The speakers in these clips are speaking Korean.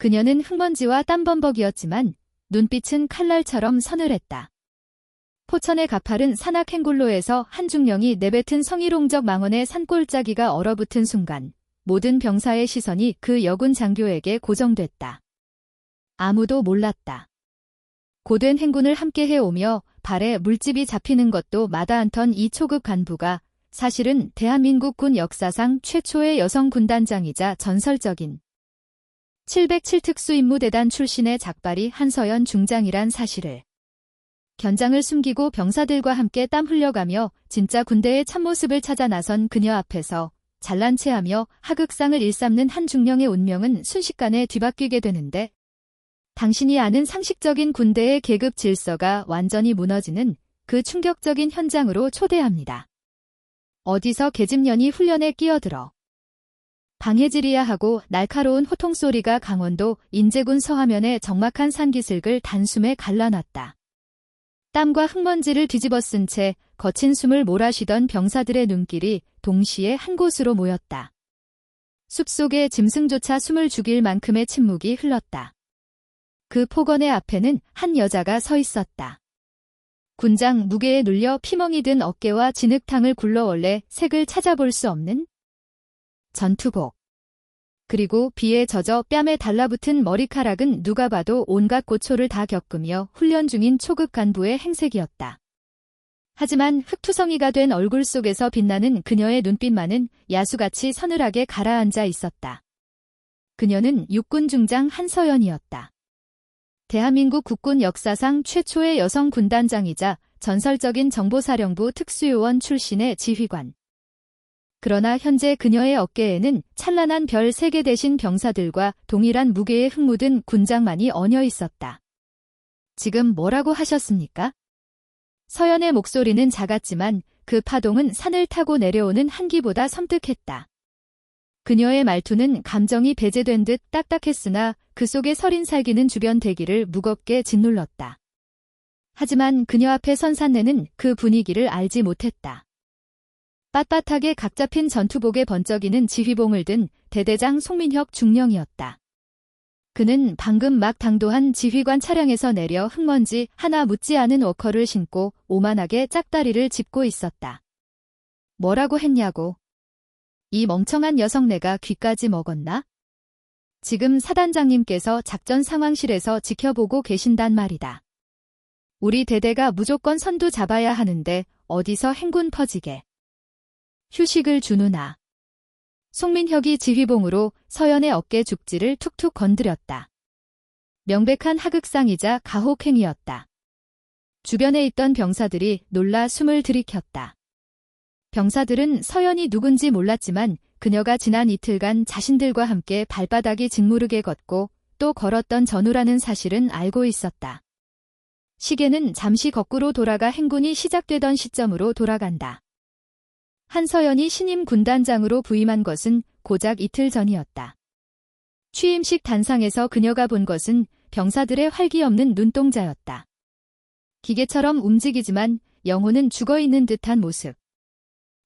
그녀는 흙먼지와 땀범벅이었지만 눈빛은 칼날처럼 서늘했다. 포천의 가파른 산악행굴로에서 한 중령이 내뱉은 성희롱적 망언의 산골짜기가 얼어붙은 순간 모든 병사의 시선이 그 여군 장교에게 고정됐다. 아무도 몰랐다. 고된 행군을 함께 해오며 발에 물집이 잡히는 것도 마다 않던 이 초급 간부가 사실은 대한민국 군 역사상 최초의 여성 군단장이자 전설적인 707특수임무대단 출신의 작발이 한서연 중장이란 사실을 견장을 숨기고 병사들과 함께 땀 흘려가며 진짜 군대의 참모습을 찾아 나선 그녀 앞에서 잘난 체하며 하극상을 일삼는 한 중령의 운명은 순식간에 뒤바뀌게 되는데 당신이 아는 상식적인 군대의 계급 질서가 완전히 무너지는 그 충격적인 현장으로 초대합니다. 어디서 계집년이 훈련에 끼어들어 방해질이야 하고 날카로운 호통소리가 강원도 인제군 서하면의 적막한 산기슭을 단숨에 갈라놨다. 땀과 흙먼지를 뒤집어 쓴 채 거친 숨을 몰아쉬던 병사들의 눈길이 동시에 한 곳으로 모였다. 숲속에 짐승조차 숨을 죽일 만큼의 침묵이 흘렀다. 그 폭언의 앞에는 한 여자가 서 있었다. 군장 무게에 눌려 피멍이 든 어깨와 진흙탕을 굴러 원래 색을 찾아볼 수 없는 전투복. 그리고 비에 젖어 뺨에 달라붙은 머리카락은 누가 봐도 온갖 고초를 다 겪으며 훈련 중인 초급 간부의 행색이었다. 하지만 흙투성이가 된 얼굴 속에서 빛나는 그녀의 눈빛만은 야수같이 서늘하게 가라앉아 있었다. 그녀는 육군 중장 한서연이었다. 대한민국 국군 역사상 최초의 여성 군단장이자 전설적인 정보사령부 특수요원 출신의 지휘관. 그러나 현재 그녀의 어깨에는 찬란한 별 3개 대신 병사들과 동일한 무게의 흙 묻은 군장만이 얹어 있었다. 지금 뭐라고 하셨습니까? 서연의 목소리는 작았지만 그 파동은 산을 타고 내려오는 한기보다 섬뜩했다. 그녀의 말투는 감정이 배제된 듯 딱딱했으나 그 속에 서린 살기는 주변 대기를 무겁게 짓눌렀다. 하지만 그녀 앞에 선 산내는 그 분위기를 알지 못했다. 빳빳하게 각 잡힌 전투복에 번쩍이는 지휘봉을 든 대대장 송민혁 중령이었다. 그는 방금 막 당도한 지휘관 차량에서 내려 흙먼지 하나 묻지 않은 워커를 신고 오만하게 짝다리를 짚고 있었다. 뭐라고 했냐고. 이 멍청한 여성네가 귀까지 먹었나? 지금 사단장님께서 작전 상황실에서 지켜보고 계신단 말이다. 우리 대대가 무조건 선두 잡아야 하는데 어디서 행군 퍼지게. 휴식을 주누나. 송민혁이 지휘봉으로 서연의 어깨 죽지를 툭툭 건드렸다. 명백한 하극상이자 가혹행위였다. 주변에 있던 병사들이 놀라 숨을 들이켰다. 병사들은 서연이 누군지 몰랐지만 그녀가 지난 이틀간 자신들과 함께 발바닥이 짓무르게 걷고 또 걸었던 전우라는 사실은 알고 있었다. 시계는 잠시 거꾸로 돌아가 행군이 시작되던 시점으로 돌아간다. 한서연이 신임 군단장으로 부임한 것은 고작 이틀 전이었다. 취임식 단상에서 그녀가 본 것은 병사들의 활기 없는 눈동자였다. 기계처럼 움직이지만 영혼은 죽어있는 듯한 모습.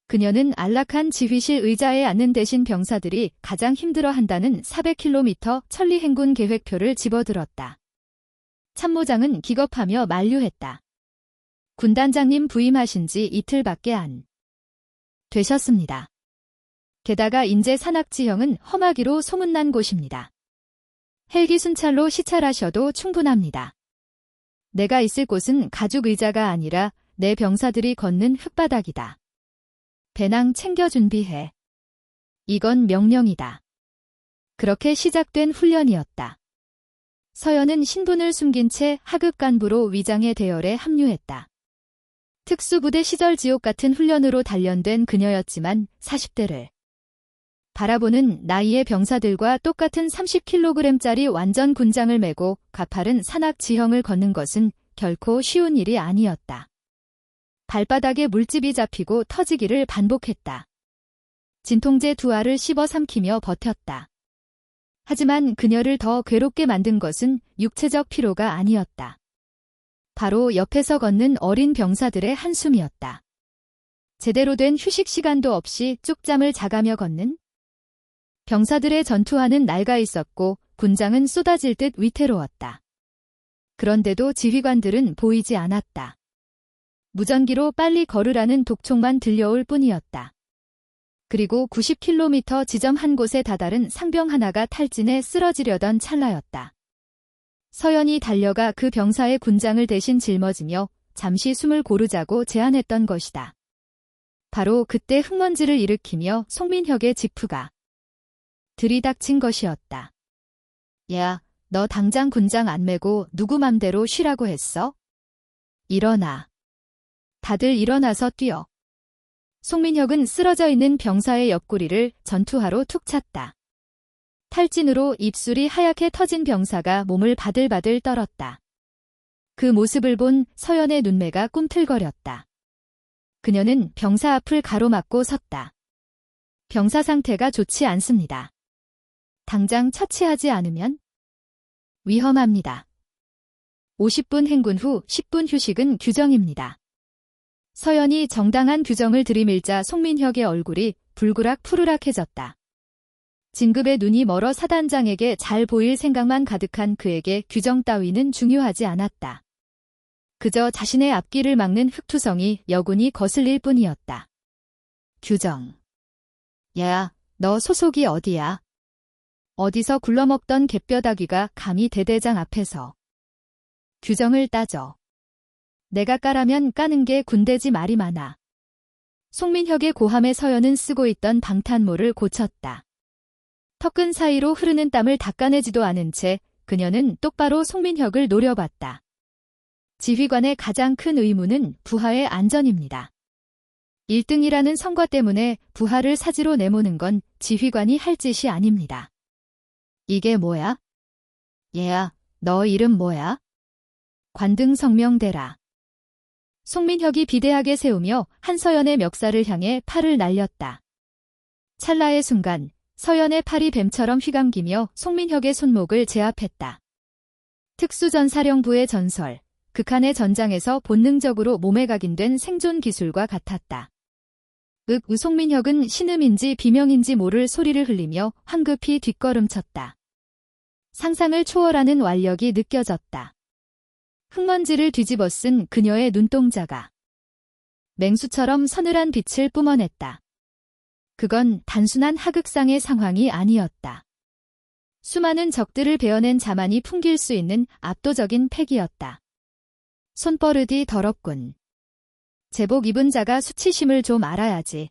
그녀는 안락한 지휘실 의자에 앉는 대신 병사들이 가장 힘들어한다는 400km 천리 행군 계획표를 집어들었다. 참모장은 기겁하며 만류했다. 군단장님 부임하신 지 이틀밖에 안 되셨습니다. 게다가 인제 산악지형은 험하기로 소문난 곳입니다. 헬기 순찰로 시찰하셔도 충분합니다. 내가 있을 곳은 가죽 의자가 아니라 내 병사들이 걷는 흙바닥이다. 배낭 챙겨 준비해. 이건 명령이다. 그렇게 시작된 훈련이었다. 서연은 신분을 숨긴 채 하급 간부로 위장의 대열에 합류했다. 특수부대 시절 지옥 같은 훈련으로 단련된 그녀였지만 40대를 바라보는 나이의 병사들과 똑같은 30kg짜리 완전 군장을 메고 가파른 산악 지형을 걷는 것은 결코 쉬운 일이 아니었다. 발바닥에 물집이 잡히고 터지기를 반복했다. 진통제 2알을 씹어 삼키며 버텼다. 하지만 그녀를 더 괴롭게 만든 것은 육체적 피로가 아니었다. 바로 옆에서 걷는 어린 병사들의 한숨이었다. 제대로 된 휴식 시간도 없이 쪽잠을 자가며 걷는 병사들의 전투화는 낡아 있었고 군장은 쏟아질 듯 위태로웠다. 그런데도 지휘관들은 보이지 않았다. 무전기로 빨리 걸으라는 독촉만 들려올 뿐이었다. 그리고 90km 지점 한 곳에 다다른 상병 하나가 탈진해 쓰러지려던 찰나였다. 서연이 달려가 그 병사의 군장을 대신 짊어지며 잠시 숨을 고르자고 제안했던 것이다. 바로 그때 흙먼지를 일으키며 송민혁의 지프가 들이닥친 것이었다. 야, 너 당장 군장 안 메고 누구 맘대로 쉬라고 했어? 일어나. 다들 일어나서 뛰어. 송민혁은 쓰러져 있는 병사의 옆구리를 전투화로 툭 찼다. 탈진으로 입술이 하얗게 터진 병사가 몸을 바들바들 떨었다. 그 모습을 본 서연의 눈매가 꿈틀거렸다. 그녀는 병사 앞을 가로막고 섰다. 병사 상태가 좋지 않습니다. 당장 처치하지 않으면 위험합니다. 50분 행군 후 10분 휴식은 규정입니다. 서연이 정당한 규정을 들이밀자 송민혁의 얼굴이 불그락 푸르락해졌다. 진급의 눈이 멀어 사단장에게 잘 보일 생각만 가득한 그에게 규정 따위는 중요하지 않았다. 그저 자신의 앞길을 막는 흙투성이 여군이 거슬릴 뿐이었다. 규정. 야, 너 소속이 어디야? 어디서 굴러먹던 갯뼈다귀가 감히 대대장 앞에서 규정을 따져. 내가 까라면 까는 게 군대지 말이 많아. 송민혁의 고함에 서연은 쓰고 있던 방탄모를 고쳤다. 턱근 사이로 흐르는 땀을 닦아내지도 않은 채 그녀는 똑바로 송민혁을 노려봤다. 지휘관의 가장 큰 의무는 부하의 안전입니다. 1등이라는 성과 때문에 부하를 사지로 내모는 건 지휘관이 할 짓이 아닙니다. 이게 뭐야? 얘야, 너 이름 뭐야? 관등 성명 대라. 송민혁이 비대하게 세우며 한서연의 멱살을 향해 팔을 날렸다. 찰나의 순간 서연의 팔이 뱀처럼 휘감기며 송민혁의 손목을 제압했다. 특수전사령부의 전설, 극한의 전장에서 본능적으로 몸에 각인된 생존 기술과 같았다. 송민혁은 신음인지 비명인지 모를 소리를 흘리며 황급히 뒷걸음쳤다. 상상을 초월하는 완력이 느껴졌다. 흙먼지를 뒤집어 쓴 그녀의 눈동자가 맹수처럼 서늘한 빛을 뿜어냈다. 그건 단순한 하극상의 상황이 아니었다. 수많은 적들을 베어낸 자만이 풍길 수 있는 압도적인 패기였다. 손버릇이 더럽군. 제복 입은 자가 수치심을 좀 알아야지.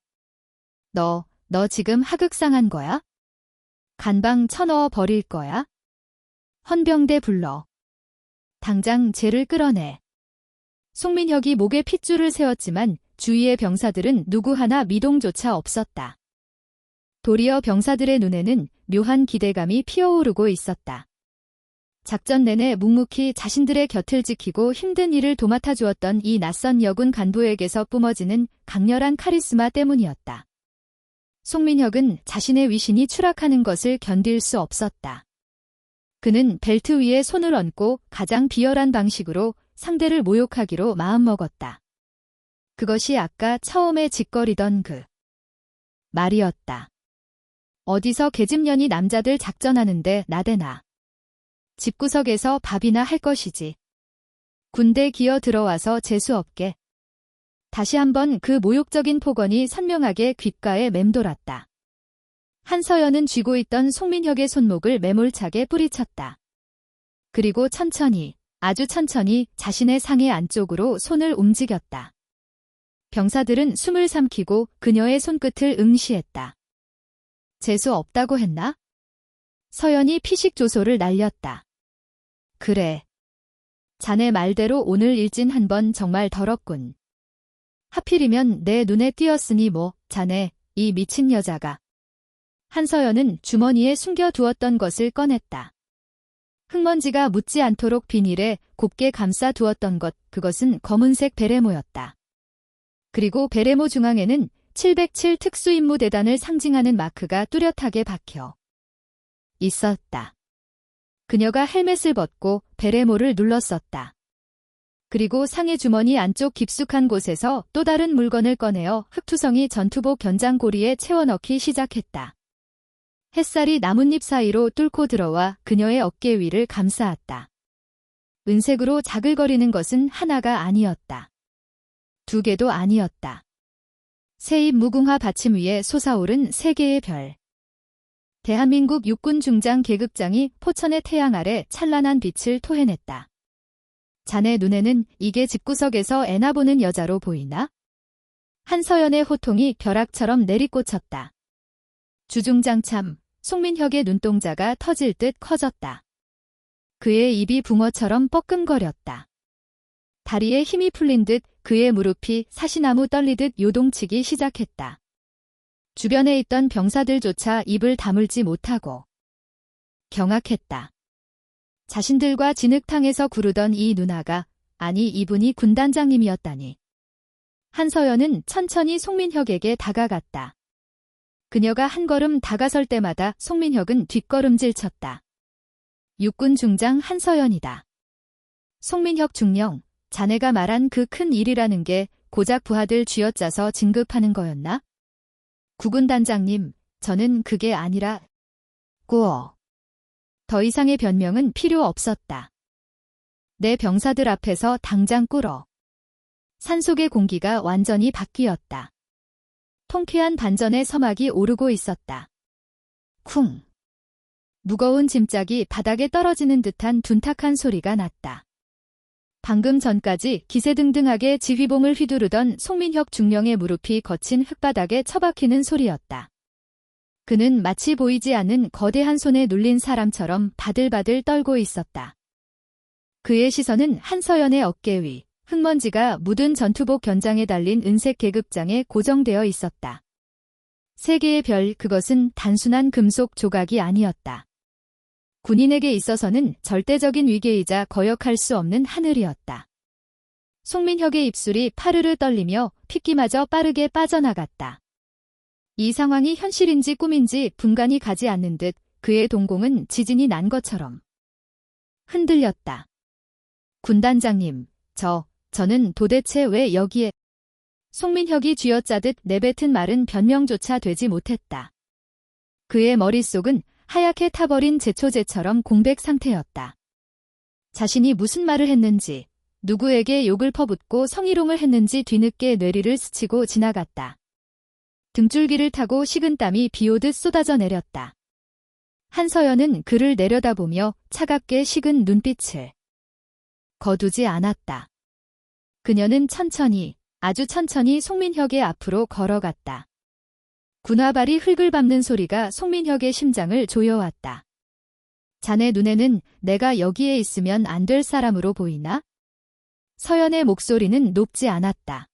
너 지금 하극상한 거야? 간방 쳐넣어 버릴 거야? 헌병대 불러. 당장 쟤를 끌어내. 송민혁이 목에 핏줄을 세웠지만 주위의 병사들은 누구 하나 미동조차 없었다. 도리어 병사들의 눈에는 묘한 기대감이 피어오르고 있었다. 작전 내내 묵묵히 자신들의 곁을 지키고 힘든 일을 도맡아 주었던 이 낯선 여군 간부에게서 뿜어지는 강렬한 카리스마 때문이었다. 송민혁은 자신의 위신이 추락하는 것을 견딜 수 없었다. 그는 벨트 위에 손을 얹고 가장 비열한 방식으로 상대를 모욕하기로 마음먹었다. 그것이 아까 처음에 짓거리던 그 말이었다. 어디서 계집년이 남자들 작전하는데 나대나. 집구석에서 밥이나 할 것이지. 군대 기어 들어와서 재수없게. 다시 한번 그 모욕적인 폭언이 선명하게 귓가에 맴돌았다. 한서연은 쥐고 있던 송민혁의 손목을 매몰차게 뿌리쳤다. 그리고 천천히, 아주 천천히 자신의 상의 안쪽으로 손을 움직였다. 병사들은 숨을 삼키고 그녀의 손끝을 응시했다. 재수 없다고 했나? 서연이 피식 조소를 날렸다. 그래. 자네 말대로 오늘 일진 한 번 정말 더럽군. 하필이면 내 눈에 띄었으니 뭐, 자네, 이 미친 여자가. 한서연은 주머니에 숨겨두었던 것을 꺼냈다. 흙먼지가 묻지 않도록 비닐에 곱게 감싸두었던 것, 그것은 검은색 베레모였다. 그리고 베레모 중앙에는 707 특수임무대단을 상징하는 마크가 뚜렷하게 박혀 있었다. 그녀가 헬멧을 벗고 베레모를 눌렀었다. 그리고 상의 주머니 안쪽 깊숙한 곳에서 또 다른 물건을 꺼내어 흙투성이 전투복 견장고리에 채워넣기 시작했다. 햇살이 나뭇잎 사이로 뚫고 들어와 그녀의 어깨 위를 감싸았다. 은색으로 자글거리는 것은 하나가 아니었다. 두 개도 아니었다. 새잎 무궁화 받침 위에 솟아오른 세 개의 별. 대한민국 육군 중장 계급장이 포천의 태양 아래 찬란한 빛을 토해냈다. 자네 눈에는 이게 집구석에서 애나 보는 여자로 보이나? 한서연의 호통이 벼락처럼 내리꽂혔다. 주중장참, 송민혁의 눈동자가 터질 듯 커졌다. 그의 입이 붕어처럼 뻐끔거렸다. 다리에 힘이 풀린 듯 그의 무릎이 사시나무 떨리듯 요동치기 시작했다. 주변에 있던 병사들조차 입을 다물지 못하고 경악했다. 자신들과 진흙탕에서 구르던 이 누나가, 아니 이분이 군단장님이었다니. 한서연은 천천히 송민혁에게 다가갔다. 그녀가 한 걸음 다가설 때마다 송민혁은 뒷걸음질 쳤다. 육군 중장 한서연이다. 송민혁 중령, 자네가 말한 그 큰 일이라는 게 고작 부하들 쥐어짜서 진급하는 거였나? 구군단장님, 저는 그게 아니라... 꾸어. 더 이상의 변명은 필요 없었다. 내 병사들 앞에서 당장 꿇어. 산속의 공기가 완전히 바뀌었다. 통쾌한 반전의 서막이 오르고 있었다. 쿵. 무거운 짐짝이 바닥에 떨어지는 듯한 둔탁한 소리가 났다. 방금 전까지 기세등등하게 지휘봉을 휘두르던 송민혁 중령의 무릎이 거친 흙바닥에 처박히는 소리였다. 그는 마치 보이지 않는 거대한 손에 눌린 사람처럼 바들바들 떨고 있었다. 그의 시선은 한서연의 어깨 위, 흙먼지가 묻은 전투복 견장에 달린 은색 계급장에 고정되어 있었다. 세 개의 별, 그것은 단순한 금속 조각이 아니었다. 군인에게 있어서는 절대적인 위계이자 거역할 수 없는 하늘이었다. 송민혁의 입술이 파르르 떨리며 핏기마저 빠르게 빠져나갔다. 이 상황이 현실인지 꿈인지 분간이 가지 않는 듯 그의 동공은 지진이 난 것처럼 흔들렸다. 군단장님, 저는 도대체 왜 여기에... 송민혁이 쥐어짜듯 내뱉은 말은 변명조차 되지 못했다. 그의 머릿속은 하얗게 타버린 제초제처럼 공백 상태였다. 자신이 무슨 말을 했는지, 누구에게 욕을 퍼붓고 성희롱을 했는지 뒤늦게 뇌리를 스치고 지나갔다. 등줄기를 타고 식은땀이 비오듯 쏟아져 내렸다. 한서연은 그를 내려다보며 차갑게 식은 눈빛을 거두지 않았다. 그녀는 천천히, 아주 천천히 송민혁의 앞으로 걸어갔다. 군화발이 흙을 밟는 소리가 송민혁의 심장을 조여왔다. 자네 눈에는 내가 여기에 있으면 안 될 사람으로 보이나? 서연의 목소리는 높지 않았다.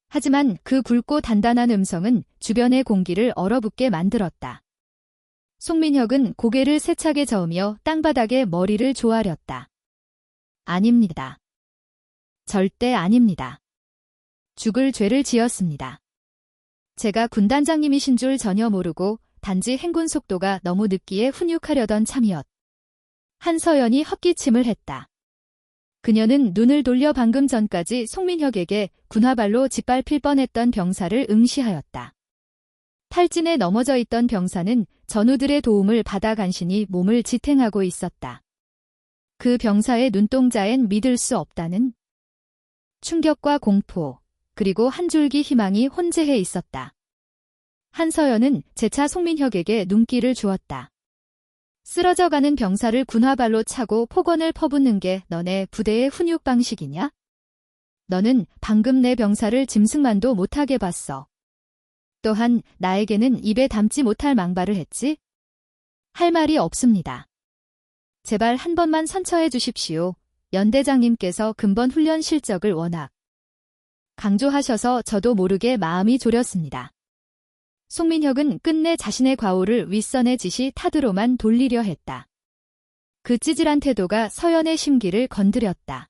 하지만 그 굵고 단단한 음성은 주변의 공기를 얼어붙게 만들었다. 송민혁은 고개를 세차게 저으며 땅바닥에 머리를 조아렸다. 아닙니다. 절대 아닙니다. 죽을 죄를 지었습니다. 제가 군단장님이신 줄 전혀 모르고 단지 행군 속도가 너무 늦기에 훈육하려던 참이었. 한서연이 헛기침을 했다. 그녀는 눈을 돌려 방금 전까지 송민혁에게 군화발로 짓밟힐 뻔했던 병사를 응시하였다. 탈진에 넘어져 있던 병사는 전우들의 도움을 받아 간신히 몸을 지탱하고 있었다. 그 병사의 눈동자엔 믿을 수 없다는 충격과 공포, 그리고 한 줄기 희망이 혼재해 있었다. 한서연은 재차 송민혁에게 눈길을 주었다. 쓰러져가는 병사를 군화발로 차고 폭언을 퍼붓는 게 너네 부대의 훈육 방식이냐? 너는 방금 내 병사를 짐승만도 못하게 봤어. 또한 나에게는 입에 담지 못할 망발을 했지? 할 말이 없습니다. 제발 한 번만 선처해 주십시오. 연대장님께서 근본 훈련 실적을 워낙 강조하셔서 저도 모르게 마음이 졸였습니다. 송민혁은 끝내 자신의 과오를 윗선의 지시 타드로만 돌리려 했다. 그 찌질한 태도가 서연의 심기를 건드렸다.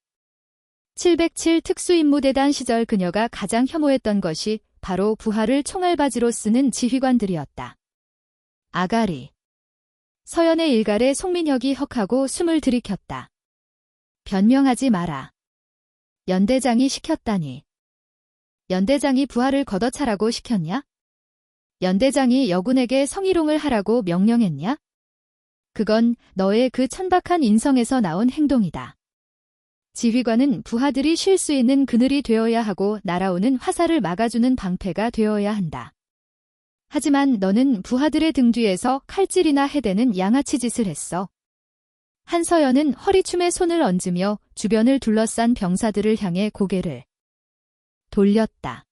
707 특수임무대단 시절 그녀가 가장 혐오했던 것이 바로 부하를 총알바지로 쓰는 지휘관들이었다. 아가리. 서연의 일갈에 송민혁이 헉하고 숨을 들이켰다. 변명하지 마라. 연대장이 시켰다니. 연대장이 부하를 걷어차라고 시켰냐? 연대장이 여군에게 성희롱을 하라고 명령했냐? 그건 너의 그 천박한 인성에서 나온 행동이다. 지휘관은 부하들이 쉴 수 있는 그늘이 되어야 하고 날아오는 화살을 막아주는 방패가 되어야 한다. 하지만 너는 부하들의 등 뒤에서 칼질이나 해대는 양아치 짓을 했어. 한서연은 허리춤에 손을 얹으며 주변을 둘러싼 병사들을 향해 고개를 돌렸다.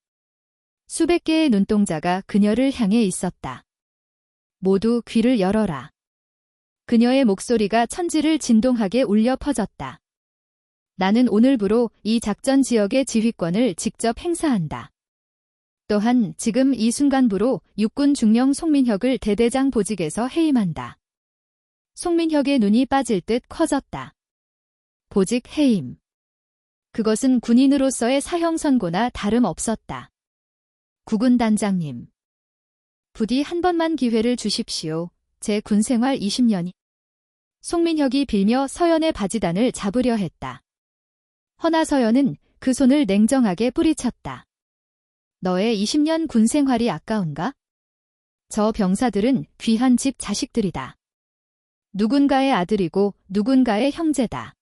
수백 개의 눈동자가 그녀를 향해 있었다. 모두 귀를 열어라. 그녀의 목소리가 천지를 진동하게 울려 퍼졌다. 나는 오늘부로 이 작전 지역의 지휘권을 직접 행사한다. 또한 지금 이 순간부로 육군 중령 송민혁을 대대장 보직에서 해임한다. 송민혁의 눈이 빠질 듯 커졌다. 보직 해임. 그것은 군인으로서의 사형 선고나 다름없었다. 구군단장님. 부디 한 번만 기회를 주십시오. 제 군생활 20년이. 송민혁이 빌며 서연의 바지단을 잡으려 했다. 허나 서연은 그 손을 냉정하게 뿌리쳤다. 너의 20년 군생활이 아까운가? 저 병사들은 귀한 집 자식들이다. 누군가의 아들이고 누군가의 형제다.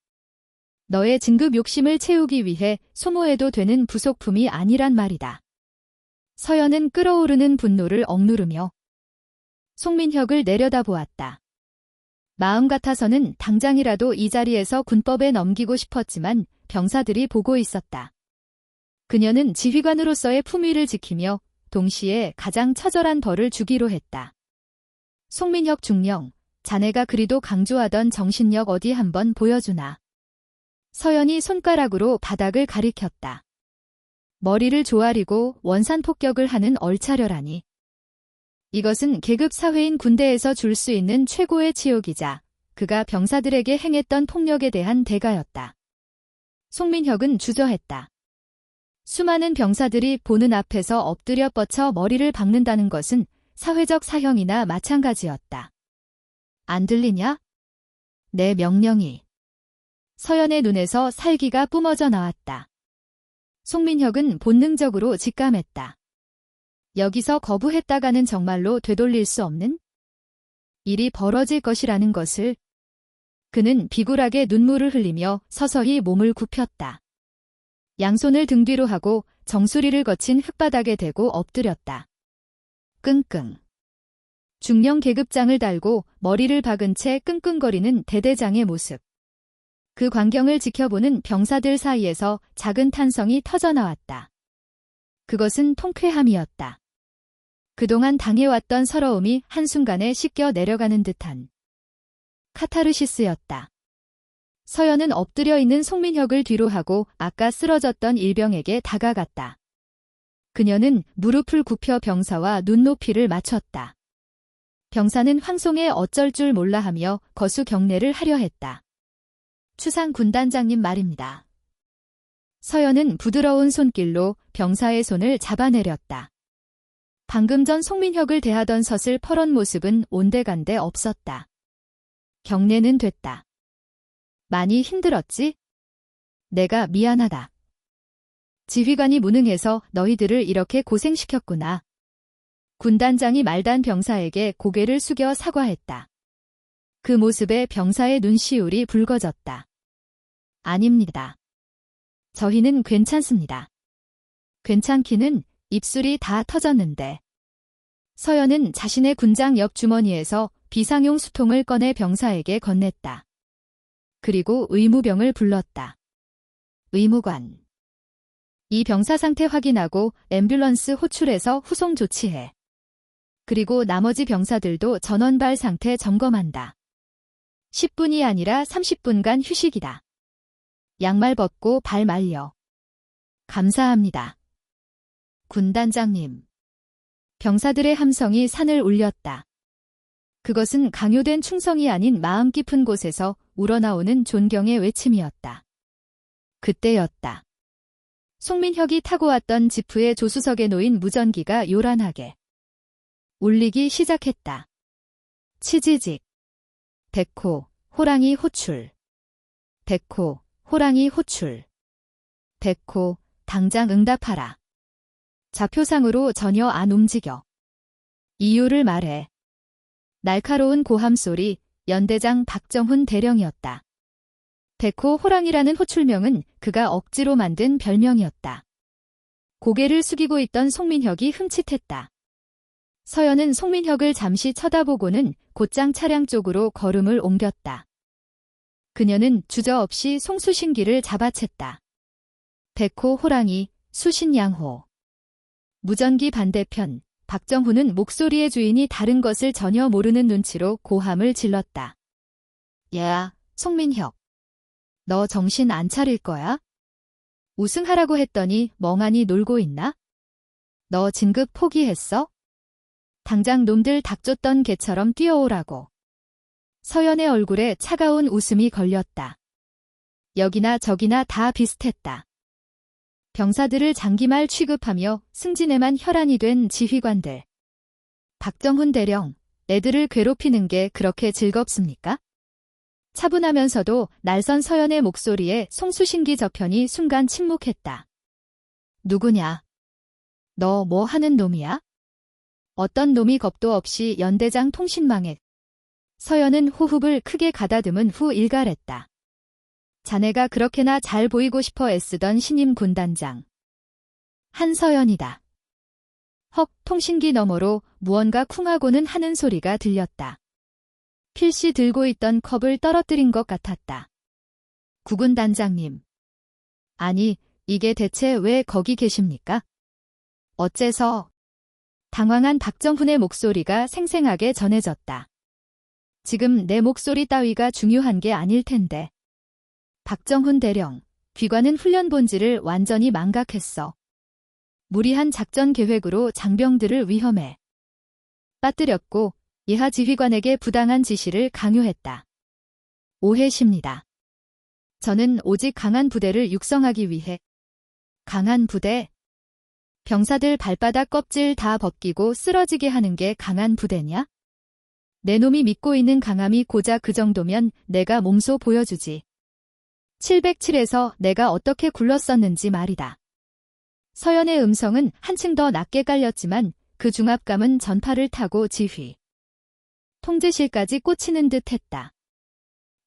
너의 진급 욕심을 채우기 위해 소모해도 되는 부속품이 아니란 말이다. 서연은 끓어오르는 분노를 억누르며 송민혁을 내려다보았다. 마음 같아서는 당장이라도 이 자리에서 군법에 넘기고 싶었지만 병사들이 보고 있었다. 그녀는 지휘관으로서의 품위를 지키며 동시에 가장 처절한 벌을 주기로 했다. 송민혁 중령, 자네가 그리도 강조하던 정신력 어디 한번 보여주나. 서연이 손가락으로 바닥을 가리켰다. 머리를 조아리고 원산폭격을 하는 얼차려라니. 이것은 계급 사회인 군대에서 줄 수 있는 최고의 치욕이자 그가 병사들에게 행했던 폭력에 대한 대가였다. 송민혁은 주저했다. 수많은 병사들이 보는 앞에서 엎드려 뻗쳐 머리를 박는다는 것은 사회적 사형이나 마찬가지였다. 안 들리냐? 내 명령이. 서연의 눈에서 살기가 뿜어져 나왔다. 송민혁은 본능적으로 직감했다. 여기서 거부했다가는 정말로 되돌릴 수 없는 일이 벌어질 것이라는 것을. 그는 비굴하게 눈물을 흘리며 서서히 몸을 굽혔다. 양손을 등 뒤로 하고 정수리를 거친 흙바닥에 대고 엎드렸다. 끙끙. 중령 계급장을 달고 머리를 박은 채 끙끙거리는 대대장의 모습. 그 광경을 지켜보는 병사들 사이에서 작은 탄성이 터져나왔다. 그것은 통쾌함이었다. 그동안 당해왔던 서러움이 한순간에 씻겨 내려가는 듯한 카타르시스였다. 서연은 엎드려 있는 송민혁을 뒤로 하고 아까 쓰러졌던 일병에게 다가갔다. 그녀는 무릎을 굽혀 병사와 눈높이를 맞췄다. 병사는 황송에 어쩔 줄 몰라 하며 거수 경례를 하려 했다. 추상 군단장님 말입니다. 서연은 부드러운 손길로 병사의 손을 잡아내렸다. 방금 전 송민혁을 대하던 서슬퍼런 모습은 온데간데 없었다. 경례는 됐다. 많이 힘들었지? 내가 미안하다. 지휘관이 무능해서 너희들을 이렇게 고생시켰구나. 군단장이 말단 병사에게 고개를 숙여 사과했다. 그 모습에 병사의 눈시울이 붉어졌다. 아닙니다. 저희는 괜찮습니다. 괜찮기는 입술이 다 터졌는데. 서연은 자신의 군장 옆 주머니에서 비상용 수통을 꺼내 병사에게 건넸다. 그리고 의무병을 불렀다. 의무관. 이 병사 상태 확인하고 앰뷸런스 호출해서 후송 조치해. 그리고 나머지 병사들도 전원발 상태 점검한다. 10분이 아니라 30분간 휴식이다. 양말 벗고 발 말려. 감사합니다. 군단장님. 병사들의 함성이 산을 울렸다. 그것은 강요된 충성이 아닌 마음 깊은 곳에서 우러나오는 존경의 외침이었다. 그때였다. 송민혁이 타고 왔던 지프의 조수석에 놓인 무전기가 요란하게 울리기 시작했다. 치지직. 백호, 호랑이 호출. 백호, 호랑이 호출. 백호, 당장 응답하라. 좌표상으로 전혀 안 움직여. 이유를 말해. 날카로운 고함 소리, 연대장 박정훈 대령이었다. 백호 호랑이라는 호출명은 그가 억지로 만든 별명이었다. 고개를 숙이고 있던 송민혁이 흠칫했다. 서연은 송민혁을 잠시 쳐다보고는 곧장 차량 쪽으로 걸음을 옮겼다. 그녀는 주저없이 송수신기를 잡아챘다. 백호 호랑이, 수신양호. 무전기 반대편, 박정훈은 목소리의 주인이 다른 것을 전혀 모르는 눈치로 고함을 질렀다. 야, 송민혁. 너 정신 안 차릴 거야? 우승하라고 했더니 멍하니 놀고 있나? 너 진급 포기했어? 당장 놈들 닥쳤던 개처럼 뛰어오라고. 서연의 얼굴에 차가운 웃음이 걸렸다. 여기나 저기나 다 비슷했다. 병사들을 장기말 취급하며 승진에만 혈안이 된 지휘관들. 박정훈 대령, 애들을 괴롭히는 게 그렇게 즐겁습니까? 차분하면서도 날선 서연의 목소리에 송수신기 저편이 순간 침묵했다. 누구냐? 너 뭐 하는 놈이야? 어떤 놈이 겁도 없이 연대장 통신망에. 서연은 호흡을 크게 가다듬은 후 일갈했다. 자네가 그렇게나 잘 보이고 싶어 애쓰던 신임 군단장. 한서연이다. 헉, 통신기 너머로 무언가 쿵하고는 하는 소리가 들렸다. 필시 들고 있던 컵을 떨어뜨린 것 같았다. 구군단장님. 아니, 이게 대체 왜 거기 계십니까? 어째서? 당황한 박정훈의 목소리가 생생하게 전해졌다. 지금 내 목소리 따위가 중요한 게 아닐 텐데. 박정훈 대령, 귀관은 훈련 본질을 완전히 망각했어. 무리한 작전 계획으로 장병들을 위험에 빠뜨렸고 예하 지휘관에게 부당한 지시를 강요했다. 오해십니다. 저는 오직 강한 부대를 육성하기 위해. 강한 부대? 병사들 발바닥 껍질 다 벗기고 쓰러지게 하는 게 강한 부대냐? 내 놈이 믿고 있는 강함이 고작 그 정도면 내가 몸소 보여주지. 707에서 내가 어떻게 굴렀었는지 말이다. 서연의 음성은 한층 더 낮게 깔렸지만 그 중압감은 전파를 타고 지휘. 통제실까지 꽂히는 듯 했다.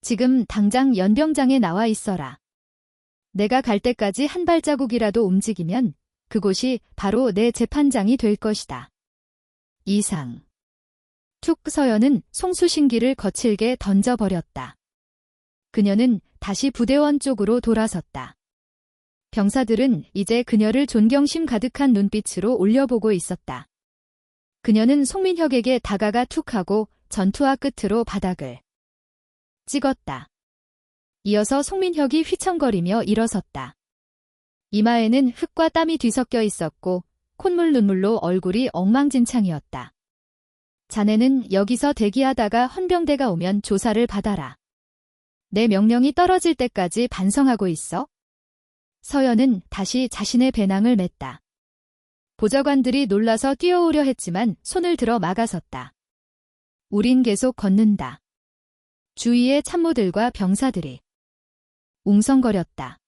지금 당장 연병장에 나와 있어라. 내가 갈 때까지 한 발자국이라도 움직이면 그곳이 바로 내 재판장이 될 것이다. 이상. 툭 서연은 송수신기를 거칠게 던져버렸다. 그녀는 다시 부대원 쪽으로 돌아섰다. 병사들은 이제 그녀를 존경심 가득한 눈빛으로 올려보고 있었다. 그녀는 송민혁에게 다가가 툭 하고 전투화 끝으로 바닥을 찍었다. 이어서 송민혁이 휘청거리며 일어섰다. 이마에는 흙과 땀이 뒤섞여 있었고 콧물 눈물로 얼굴이 엉망진창이었다. 자네는 여기서 대기하다가 헌병대가 오면 조사를 받아라. 내 명령이 떨어질 때까지 반성하고 있어? 서연은 다시 자신의 배낭을 맸다. 보좌관들이 놀라서 뛰어오려 했지만 손을 들어 막아섰다. 우린 계속 걷는다. 주위의 참모들과 병사들이 웅성거렸다.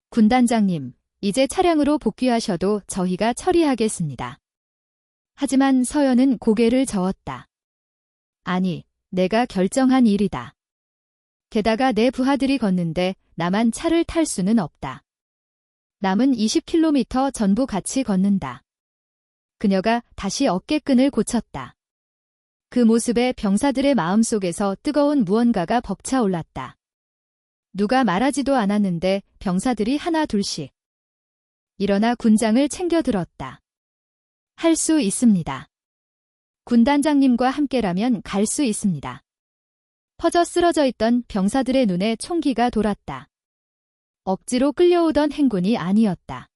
군단장님, 이제 차량으로 복귀하셔도 저희가 처리하겠습니다. 하지만 서연은 고개를 저었다. 아니, 내가 결정한 일이다. 게다가 내 부하들이 걷는데 나만 차를 탈 수는 없다. 남은 20km 전부 같이 걷는다. 그녀가 다시 어깨끈을 고쳤다. 그 모습에 병사들의 마음속에서 뜨거운 무언가가 벅차올랐다. 누가 말하지도 않았는데 병사들이 하나 둘씩 일어나 군장을 챙겨들었다. 할 수 있습니다. 군단장님과 함께라면 갈 수 있습니다. 퍼져 쓰러져 있던 병사들의 눈에 총기가 돌았다. 억지로 끌려오던 행군이 아니었다.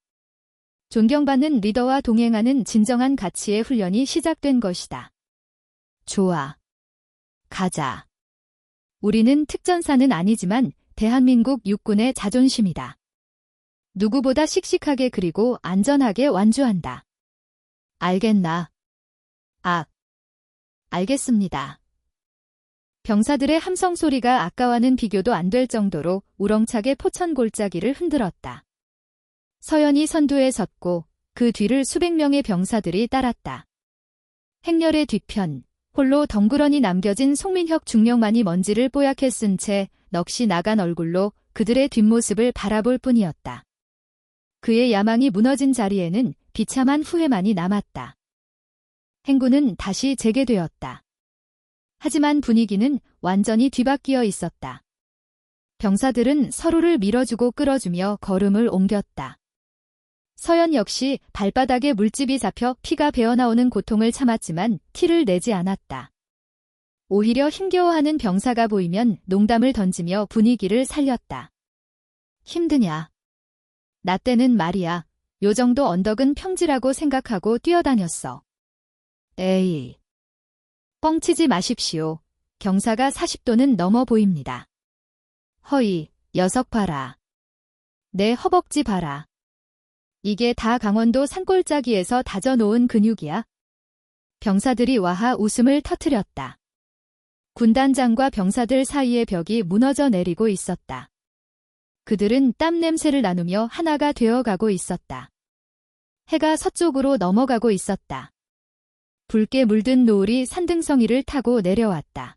존경받는 리더와 동행하는 진정한 가치의 훈련이 시작된 것이다. 좋아. 가자. 우리는 특전사는 아니지만 대한민국 육군의 자존심이다. 누구보다 씩씩하게 그리고 안전하게 완주한다. 알겠나? 알겠습니다. 병사들의 함성 소리가 아까와는 비교도 안 될 정도로 우렁차게 포천 골짜기를 흔들었다. 서연이 선두에 섰고 그 뒤를 수백 명의 병사들이 따랐다. 행렬의 뒤편, 홀로 덩그러니 남겨진 송민혁 중령만이 먼지를 뽀얗게 쓴 채 넋이 나간 얼굴로 그들의 뒷모습을 바라볼 뿐이었다. 그의 야망이 무너진 자리에는 비참한 후회만이 남았다. 행군은 다시 재개되었다. 하지만 분위기는 완전히 뒤바뀌어 있었다. 병사들은 서로를 밀어주고 끌어주며 걸음을 옮겼다. 서연 역시 발바닥에 물집이 잡혀 피가 배어나오는 고통을 참았지만 티를 내지 않았다. 오히려 힘겨워하는 병사가 보이면 농담을 던지며 분위기를 살렸다. 힘드냐? 나 때는 말이야. 요 정도 언덕은 평지라고 생각하고 뛰어다녔어. 에이. 뻥치지 마십시오. 경사가 40도는 넘어 보입니다. 허이, 녀석 봐라. 내 허벅지 봐라. 이게 다 강원도 산골짜기에서 다져놓은 근육이야. 병사들이 와하 웃음을 터뜨렸다. 군단장과 병사들 사이의 벽이 무너져 내리고 있었다. 그들은 땀 냄새를 나누며 하나가 되어가고 있었다. 해가 서쪽으로 넘어가고 있었다. 붉게 물든 노을이 산등성이를 타고 내려왔다.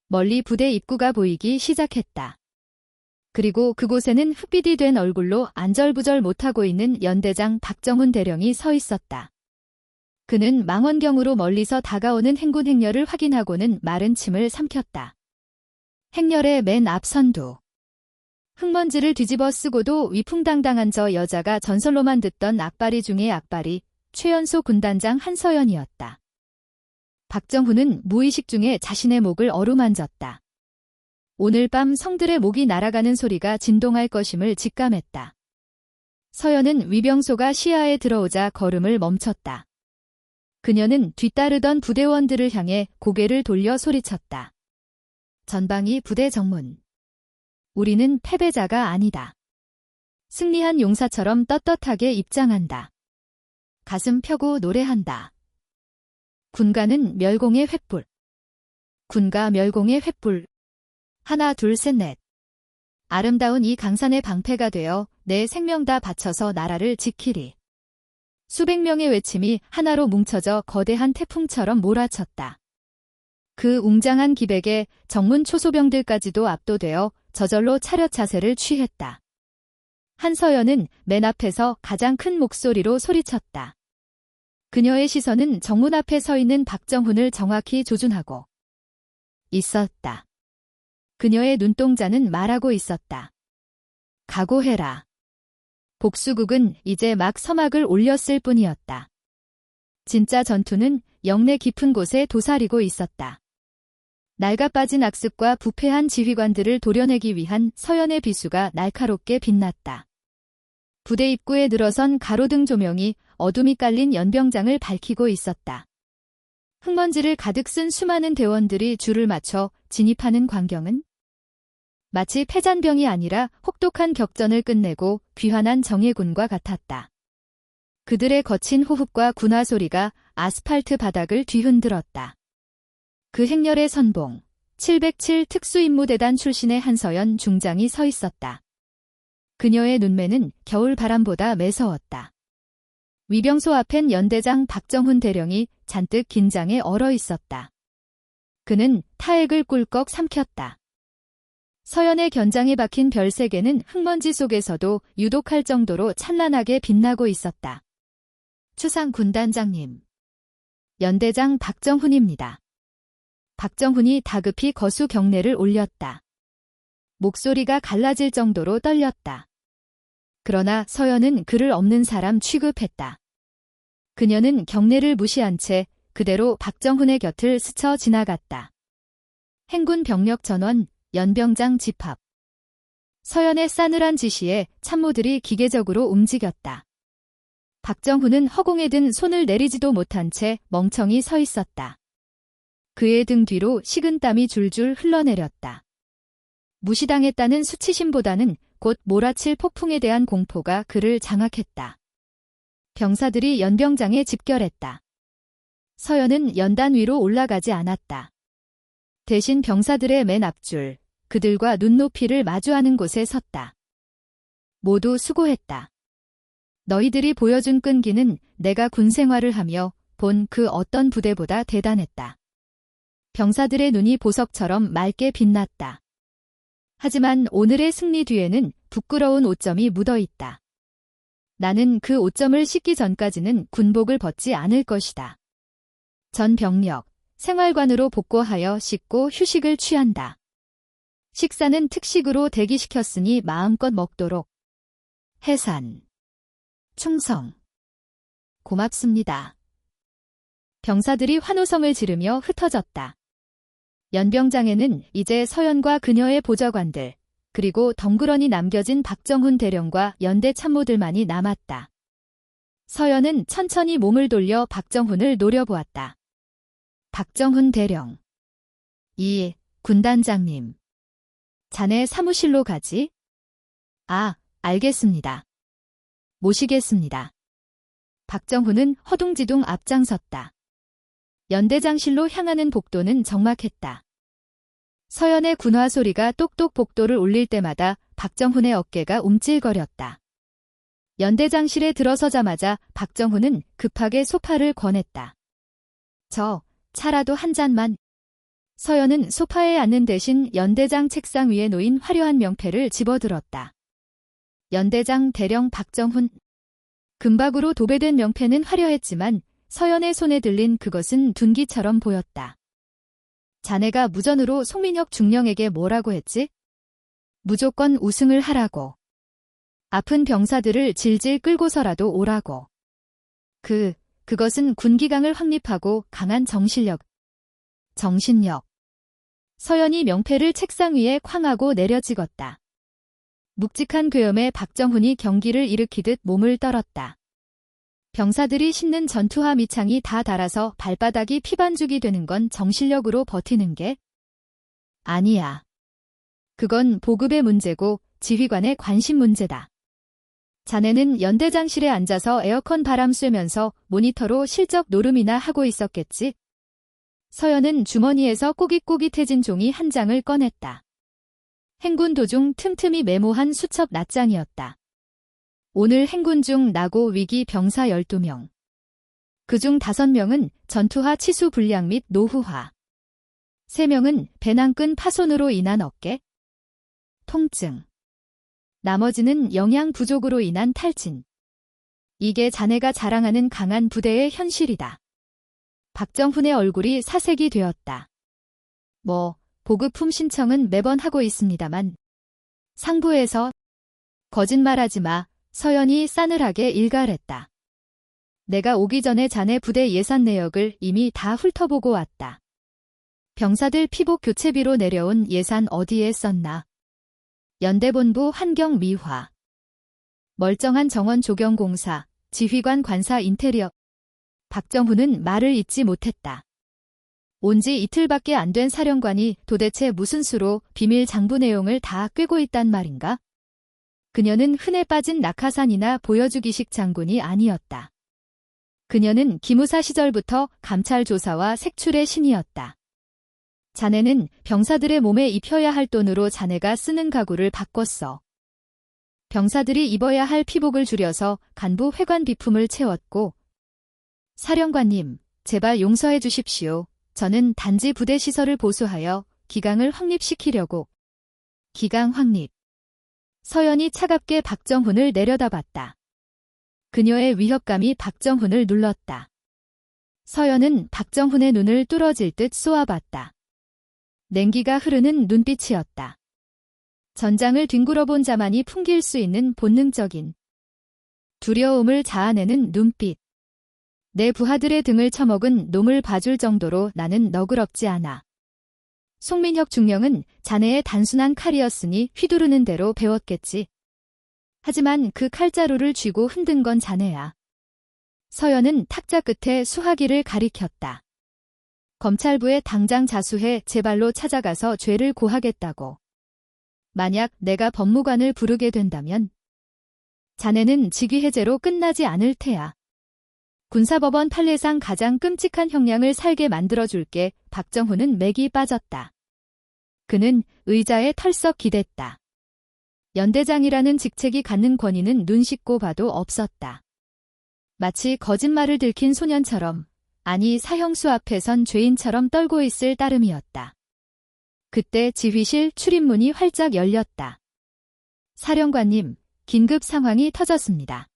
멀리 부대 입구가 보이기 시작했다. 그리고 그곳에는 흑빛이 된 얼굴로 안절부절 못하고 있는 연대장 박정훈 대령이 서 있었다. 그는 망원경으로 멀리서 다가오는 행군 행렬을 확인하고는 마른 침을 삼켰다. 행렬의 맨 앞 선두. 흙먼지를 뒤집어 쓰고도 위풍당당한 저 여자가 전설로만 듣던 악바리 중의 악바리, 최연소 군단장 한서연이었다. 박정훈은 무의식 중에 자신의 목을 어루만졌다. 오늘 밤 성들의 목이 날아가는 소리가 진동할 것임을 직감했다. 서연은 위병소가 시야에 들어오자 걸음을 멈췄다. 그녀는 뒤따르던 부대원들을 향해 고개를 돌려 소리쳤다. 전방이 부대 정문. 우리는 패배자가 아니다. 승리한 용사처럼 떳떳하게 입장한다. 가슴 펴고 노래한다. 군가는 멸공의 횃불. 군가 멸공의 횃불. 하나 둘 셋 넷. 아름다운 이 강산의 방패가 되어 내 생명 다 바쳐서 나라를 지키리. 수백 명의 외침이 하나로 뭉쳐져 거대한 태풍처럼 몰아쳤다. 그 웅장한 기백에 정문 초소병들까지도 압도되어 저절로 차렷 자세를 취했다. 한서연은 맨 앞에서 가장 큰 목소리로 소리쳤다. 그녀의 시선은 정문 앞에 서 있는 박정훈을 정확히 조준하고 있었다. 그녀의 눈동자는 말하고 있었다. 각오해라. 복수국은 이제 막 서막을 올렸을 뿐이었다. 진짜 전투는 영내 깊은 곳에 도사리고 있었다. 낡아빠진 악습과 부패한 지휘관들을 도려내기 위한 서연의 비수가 날카롭게 빛났다. 부대 입구에 늘어선 가로등 조명이 어둠이 깔린 연병장을 밝히고 있었다. 흙먼지를 가득 쓴 수많은 대원들이 줄을 맞춰 진입하는 광경은 마치 패잔병이 아니라 혹독한 격전을 끝내고 귀환한 정예군과 같았다. 그들의 거친 호흡과 군화 소리가 아스팔트 바닥을 뒤흔들었다. 그 행렬의 선봉, 707 특수임무대단 출신의 한서연 중장이 서 있었다. 그녀의 눈매는 겨울 바람보다 매서웠다. 위병소 앞엔 연대장 박정훈 대령이 잔뜩 긴장에 얼어 있었다. 그는 타액을 꿀꺽 삼켰다. 서연의 견장에 박힌 별세개는 흙먼지 속에서도 유독할 정도로 찬란하게 빛나고 있었다. 추상 군단장님. 연대장 박정훈입니다. 박정훈이 다급히 거수 경례를 올렸다. 목소리가 갈라질 정도로 떨렸다. 그러나 서연은 그를 없는 사람 취급했다. 그녀는 경례를 무시한 채 그대로 박정훈의 곁을 스쳐 지나갔다. 행군 병력 전원, 연병장 집합. 서연의 싸늘한 지시에 참모들이 기계적으로 움직였다. 박정훈은 허공에 든 손을 내리지도 못한 채 멍청이 서 있었다. 그의 등 뒤로 식은땀이 줄줄 흘러내렸다. 무시당했다는 수치심보다는 곧 몰아칠 폭풍에 대한 공포가 그를 장악했다. 병사들이 연병장에 집결했다. 서연은 연단 위로 올라가지 않았다. 대신 병사들의 맨 앞줄, 그들과 눈높이를 마주하는 곳에 섰다. 모두 수고했다. 너희들이 보여준 끈기는 내가 군 생활을 하며 본 그 어떤 부대보다 대단했다. 병사들의 눈이 보석처럼 맑게 빛났다. 하지만 오늘의 승리 뒤에는 부끄러운 오점이 묻어있다. 나는 그 오점을 씻기 전까지는 군복을 벗지 않을 것이다. 전 병력, 생활관으로 복구하여 씻고 휴식을 취한다. 식사는 특식으로 대기시켰으니 마음껏 먹도록. 해산. 충성. 고맙습니다. 병사들이 환호성을 지르며 흩어졌다. 연병장에는 이제 서연과 그녀의 보좌관들, 그리고 덩그러니 남겨진 박정훈 대령과 연대 참모들만이 남았다. 서연은 천천히 몸을 돌려 박정훈을 노려보았다. 박정훈 대령. 이, 군단장님. 자네 사무실로 가지? 아, 알겠습니다. 모시겠습니다. 박정훈은 허둥지둥 앞장섰다. 연대장실로 향하는 복도는 적막했다. 서연의 군화 소리가 똑똑 복도를 올릴 때마다 박정훈의 어깨가 움찔거렸다. 연대장실에 들어서자마자 박정훈은 급하게 소파를 권했다. 차라도 한 잔만. 서연은 소파에 앉는 대신 연대장 책상 위에 놓인 화려한 명패를 집어들었다. 연대장 대령 박정훈. 금박으로 도배된 명패는 화려했지만 서연의 손에 들린 그것은 둔기처럼 보였다. 자네가 무전으로 송민혁 중령에게 뭐라고 했지? 무조건 우승을 하라고. 아픈 병사들을 질질 끌고서라도 오라고. 그것은 군기강을 확립하고 강한 정신력. 서연이 명패를 책상 위에 쾅 하고 내려찍었다. 묵직한 괴염에 박정훈이 경기를 일으키듯 몸을 떨었다. 병사들이 신는 전투화 밑창이 다 닳아서 발바닥이 피반죽이 되는 건 정신력으로 버티는 게? 아니야. 그건 보급의 문제고 지휘관의 관심 문제다. 자네는 연대장실에 앉아서 에어컨 바람 쐬면서 모니터로 실적 노름이나 하고 있었겠지? 서연은 주머니에서 꼬깃꼬깃해진 종이 한 장을 꺼냈다. 행군 도중 틈틈이 메모한 수첩 낱장이었다. 오늘 행군 중 나고 위기 병사 12명. 그중 5명은 전투화 치수 불량 및 노후화. 3명은 배낭끈 파손으로 인한 어깨 통증. 나머지는 영양 부족으로 인한 탈진. 이게 자네가 자랑하는 강한 부대의 현실이다. 박정훈의 얼굴이 사색이 되었다. 보급품 신청은 매번 하고 있습니다만. 상부에서 거짓말하지 마. 서연이 싸늘하게 일갈했다. 내가 오기 전에 자네 부대 예산 내역을 이미 다 훑어보고 왔다. 병사들 피복 교체비로 내려온 예산 어디에 썼나? 연대본부 환경미화. 멀쩡한 정원 조경공사, 지휘관 관사 인테리어. 박정훈은 말을 잇지 못했다. 온지 이틀밖에 안 된 사령관이 도대체 무슨 수로 비밀 장부 내용을 다 꿰고 있단 말인가? 그녀는 흔해 빠진 낙하산이나 보여주기식 장군이 아니었다. 그녀는 기무사 시절부터 감찰 조사와 색출의 신이었다. 자네는 병사들의 몸에 입혀야 할 돈으로 자네가 쓰는 가구를 바꿨어. 병사들이 입어야 할 피복을 줄여서 간부 회관 비품을 채웠고. 사령관님, 제발 용서해 주십시오. 저는 단지 부대 시설을 보수하여 기강을 확립시키려고. 기강 확립. 서연이 차갑게 박정훈을 내려다봤다. 그녀의 위협감이 박정훈을 눌렀다. 서연은 박정훈의 눈을 뚫어질 듯 쏘아봤다. 냉기가 흐르는 눈빛이었다. 전장을 뒹굴어본 자만이 풍길 수 있는 본능적인 두려움을 자아내는 눈빛. 내 부하들의 등을 쳐먹은 놈을 봐줄 정도로 나는 너그럽지 않아. 송민혁 중령은 자네의 단순한 칼이었으니 휘두르는 대로 배웠겠지. 하지만 그 칼자루를 쥐고 흔든 건 자네야. 서연은 탁자 끝에 수화기를 가리켰다. 검찰부에 당장 자수해 제 발로 찾아가서 죄를 고하겠다고. 만약 내가 법무관을 부르게 된다면 자네는 직위해제로 끝나지 않을 테야. 군사법원 판례상 가장 끔찍한 형량을 살게 만들어줄게. 박정훈은 맥이 빠졌다. 그는 의자에 털썩 기댔다. 연대장이라는 직책이 갖는 권위는 눈 씻고 봐도 없었다. 마치 거짓말을 들킨 소년처럼 아니 사형수 앞에선 죄인처럼 떨고 있을 따름이었다. 그때 지휘실 출입문이 활짝 열렸다. 사령관님, 긴급 상황이 터졌습니다.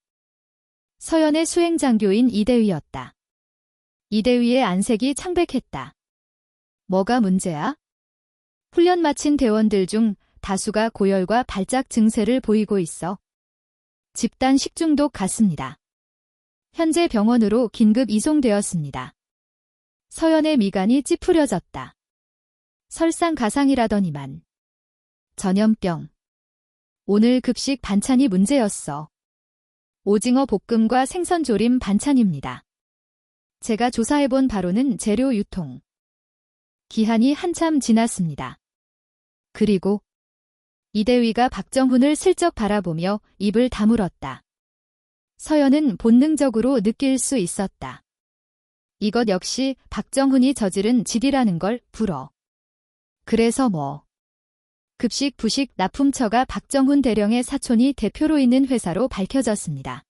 서연의 수행장교인 이대위였다. 이대위의 안색이 창백했다. 뭐가 문제야? 훈련 마친 대원들 중 다수가 고열과 발작 증세를 보이고 있어. 집단 식중독 같습니다. 현재 병원으로 긴급 이송되었습니다. 서연의 미간이 찌푸려졌다. 설상가상이라더니만. 전염병. 오늘 급식 반찬이 문제였어. 오징어 볶음과 생선조림 반찬입니다. 제가 조사해본 바로는 재료 유통. 기한이 한참 지났습니다. 그리고 이대위가 박정훈을 슬쩍 바라보며 입을 다물었다. 서연은 본능적으로 느낄 수 있었다. 이것 역시 박정훈이 저지른 짓이라는 걸 불어. 그래서 뭐. 급식 부식 납품처가 박정훈 대령의 사촌이 대표로 있는 회사로 밝혀졌습니다.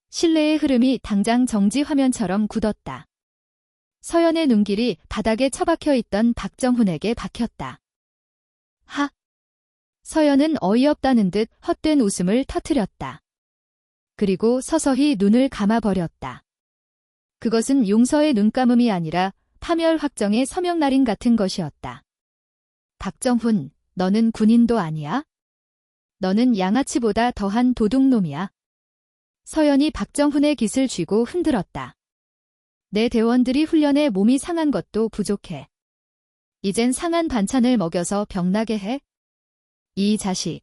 신뢰의 흐름이 당장 정지 화면처럼 굳었다. 서연의 눈길이 바닥에 처박혀 있던 박정훈에게 박혔다. 하! 서연은 어이없다는 듯 헛된 웃음을 터뜨렸다. 그리고 서서히 눈을 감아버렸다. 그것은 용서의 눈감음이 아니라 파멸 확정의 서명날인 같은 것이었다. 박정훈, 너는 군인도 아니야? 너는 양아치보다 더한 도둑놈이야. 서연이 박정훈의 깃을 쥐고 흔들었다. 내 대원들이 훈련에 몸이 상한 것도 부족해. 이젠 상한 반찬을 먹여서 병나게 해? 이 자식.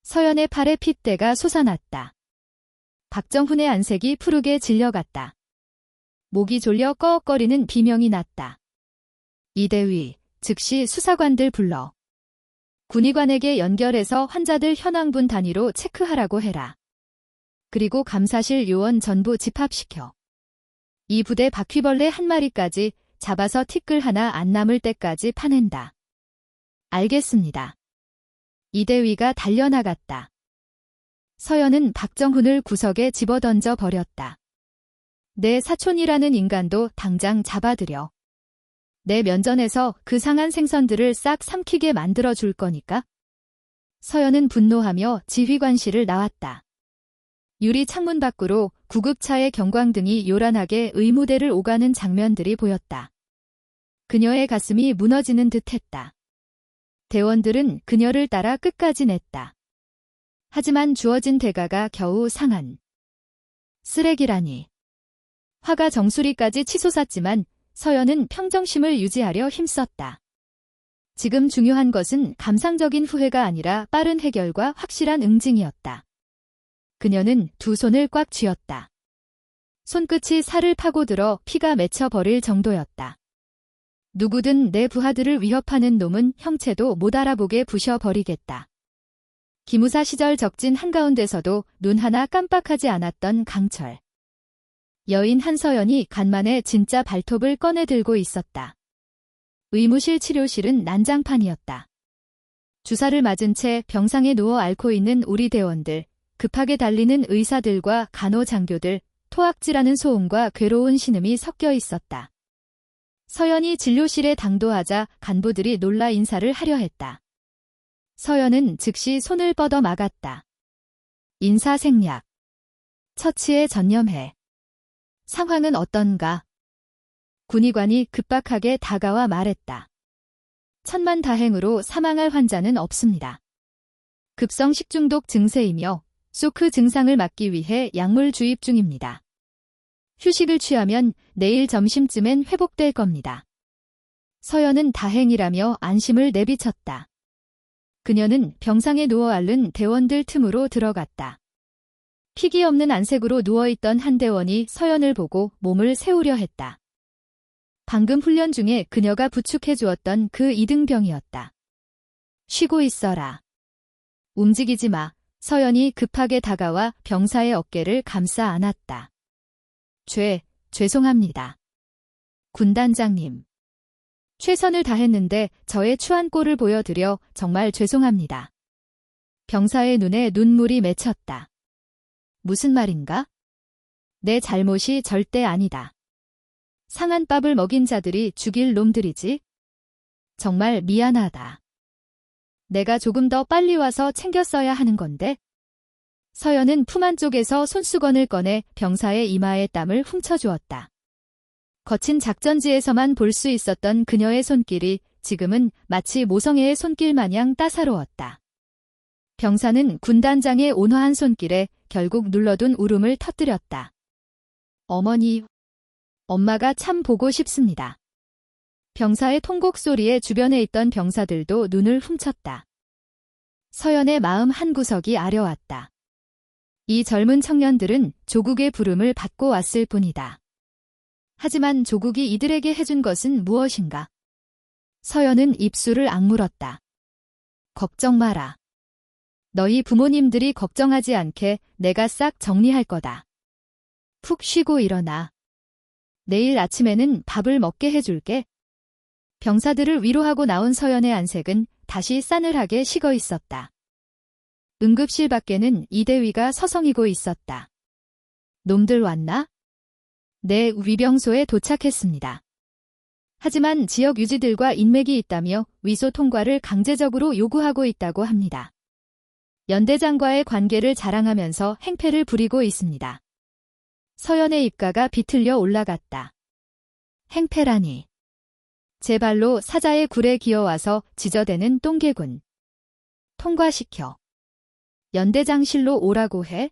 서연의 팔에 핏대가 솟아났다. 박정훈의 안색이 푸르게 질려갔다. 목이 졸려 꺼억거리는 비명이 났다. 이대위, 즉시 수사관들 불러. 군의관에게 연결해서 환자들 현황분 단위로 체크하라고 해라. 그리고 감사실 요원 전부 집합시켜. 이 부대 바퀴벌레 한 마리까지 잡아서 티끌 하나 안 남을 때까지 파낸다. 알겠습니다. 이대위가 달려나갔다. 서연은 박정훈을 구석에 집어던져 버렸다. 내 사촌이라는 인간도 당장 잡아들여. 내 면전에서 그 상한 생선들을 싹 삼키게 만들어 줄 거니까. 서연은 분노하며 지휘관실을 나왔다. 유리 창문 밖으로 구급차의 경광등이 요란하게 의무대를 오가는 장면들이 보였다. 그녀의 가슴이 무너지는 듯했다. 대원들은 그녀를 따라 끝까지 냈다. 하지만 주어진 대가가 겨우 상한 쓰레기라니. 화가 정수리까지 치솟았지만 서연은 평정심을 유지하려 힘썼다. 지금 중요한 것은 감상적인 후회가 아니라 빠른 해결과 확실한 응징이었다. 그녀는 두 손을 꽉 쥐었다. 손끝이 살을 파고들어 피가 맺혀버릴 정도였다. 누구든 내 부하들을 위협하는 놈은 형체도 못 알아보게 부셔버리겠다. 기무사 시절 적진 한가운데서도 눈 하나 깜빡하지 않았던 강철. 여인 한서연이 간만에 진짜 발톱을 꺼내 들고 있었다. 의무실 치료실은 난장판이었다. 주사를 맞은 채 병상에 누워 앓고 있는 우리 대원들, 급하게 달리는 의사들과 간호장교들, 토악질하는 소음과 괴로운 신음이 섞여 있었다. 서연이 진료실에 당도하자 간부들이 놀라 인사를 하려 했다. 서연은 즉시 손을 뻗어 막았다. 인사생략. 처치에 전념해. 상황은 어떤가? 군의관이 급박하게 다가와 말했다. 천만다행으로 사망할 환자는 없습니다. 급성 식중독 증세이며 소크 증상을 막기 위해 약물 주입 중입니다. 휴식을 취하면 내일 점심쯤엔 회복될 겁니다. 서연은 다행이라며 안심을 내비쳤다. 그녀는 병상에 누워 앓는 대원들 틈으로 들어갔다. 픽이 없는 안색으로 누워있던 한 대원이 서연을 보고 몸을 세우려 했다. 방금 훈련 중에 그녀가 부축해 주었던 그 이등병이었다. 쉬고 있어라. 움직이지 마. 서연이 급하게 다가와 병사의 어깨를 감싸 안았다. 죄송합니다. 군단장님. 최선을 다했는데 저의 추한 꼴을 보여드려 정말 죄송합니다. 병사의 눈에 눈물이 맺혔다. 무슨 말인가? 내 잘못이 절대 아니다. 상한 밥을 먹인 자들이 죽일 놈들이지. 정말 미안하다. 내가 조금 더 빨리 와서 챙겼어야 하는 건데. 서연은 품 안쪽에서 손수건을 꺼내 병사의 이마에 땀을 훔쳐주었다. 거친 작전지에서만 볼 수 있었던 그녀의 손길이 지금은 마치 모성애의 손길 마냥 따사로웠다. 병사는 군단장의 온화한 손길에 결국 눌러둔 울음을 터뜨렸다. 어머니, 엄마가 참 보고 싶습니다. 병사의 통곡 소리에 주변에 있던 병사들도 눈을 훔쳤다. 서연의 마음 한구석이 아려왔다. 이 젊은 청년들은 조국의 부름을 받고 왔을 뿐이다. 하지만 조국이 이들에게 해준 것은 무엇인가? 서연은 입술을 악물었다. 걱정 마라. 너희 부모님들이 걱정하지 않게 내가 싹 정리할 거다. 푹 쉬고 일어나. 내일 아침에는 밥을 먹게 해줄게. 병사들을 위로하고 나온 서연의 안색은 다시 싸늘하게 식어 있었다. 응급실 밖에는 이대위가 서성이고 있었다. 놈들 왔나? 네, 위병소에 도착했습니다. 하지만 지역 유지들과 인맥이 있다며 위소 통과를 강제적으로 요구하고 있다고 합니다. 연대장과의 관계를 자랑하면서 행패를 부리고 있습니다. 서연의 입가가 비틀려 올라갔다. 행패라니. 제 발로 사자의 굴에 기어와서 지저대는 똥개군. 통과시켜. 연대장실로 오라고 해?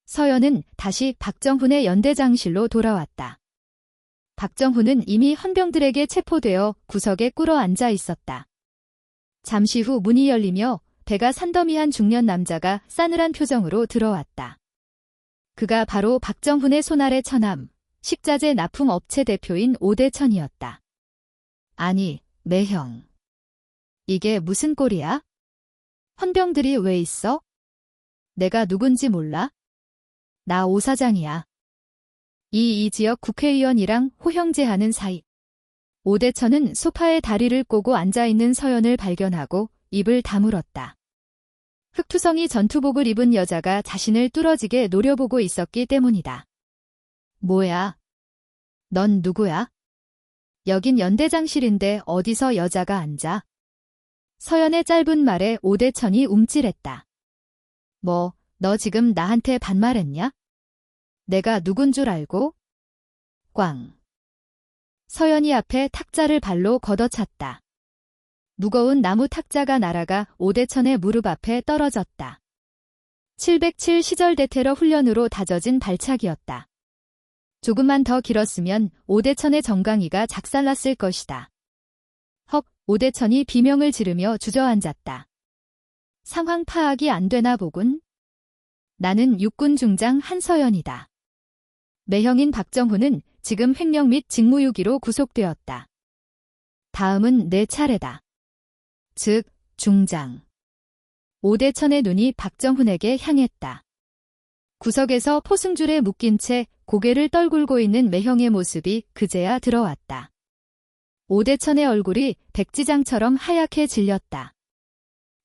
서연은 다시 박정훈의 연대장실로 돌아왔다. 박정훈은 이미 헌병들에게 체포되어 구석에 꿇어 앉아 있었다. 잠시 후 문이 열리며 배가 산더미한 중년 남자가 싸늘한 표정으로 들어왔다. 그가 바로 박정훈의 손아래 처남, 식자재 납품업체 대표인 오대천이었다. 아니, 매형. 이게 무슨 꼴이야? 헌병들이 왜 있어? 내가 누군지 몰라? 나 오 사장이야. 이 지역 국회의원이랑 호형제하는 사이. 오대천은 소파에 다리를 꼬고 앉아있는 서연을 발견하고 입을 다물었다. 흑투성이 전투복을 입은 여자가 자신을 뚫어지게 노려보고 있었기 때문이다. 뭐야? 넌 누구야? 여긴 연대장실인데 어디서 여자가 앉아? 서연의 짧은 말에 오대천이 움찔했다. 뭐, 너 지금 나한테 반말했냐? 내가 누군 줄 알고? 꽝. 서연이 앞에 탁자를 발로 걷어찼다. 무거운 나무 탁자가 날아가 오대천의 무릎 앞에 떨어졌다. 707 시절 대테러 훈련으로 다져진 발차기였다. 조금만 더 길었으면 오대천의 정강이가 작살났을 것이다. 헉, 오대천이 비명을 지르며 주저앉았다. 상황 파악이 안 되나 보군. 나는 육군 중장 한서연이다. 매형인 박정훈은 지금 횡령 및 직무유기로 구속되었다. 다음은 내 차례다. 즉, 중장. 오대천의 눈이 박정훈에게 향했다. 구석에서 포승줄에 묶인 채 고개를 떨굴고 있는 매형의 모습이 그제야 들어왔다. 오대천의 얼굴이 백지장처럼 하얗게 질렸다.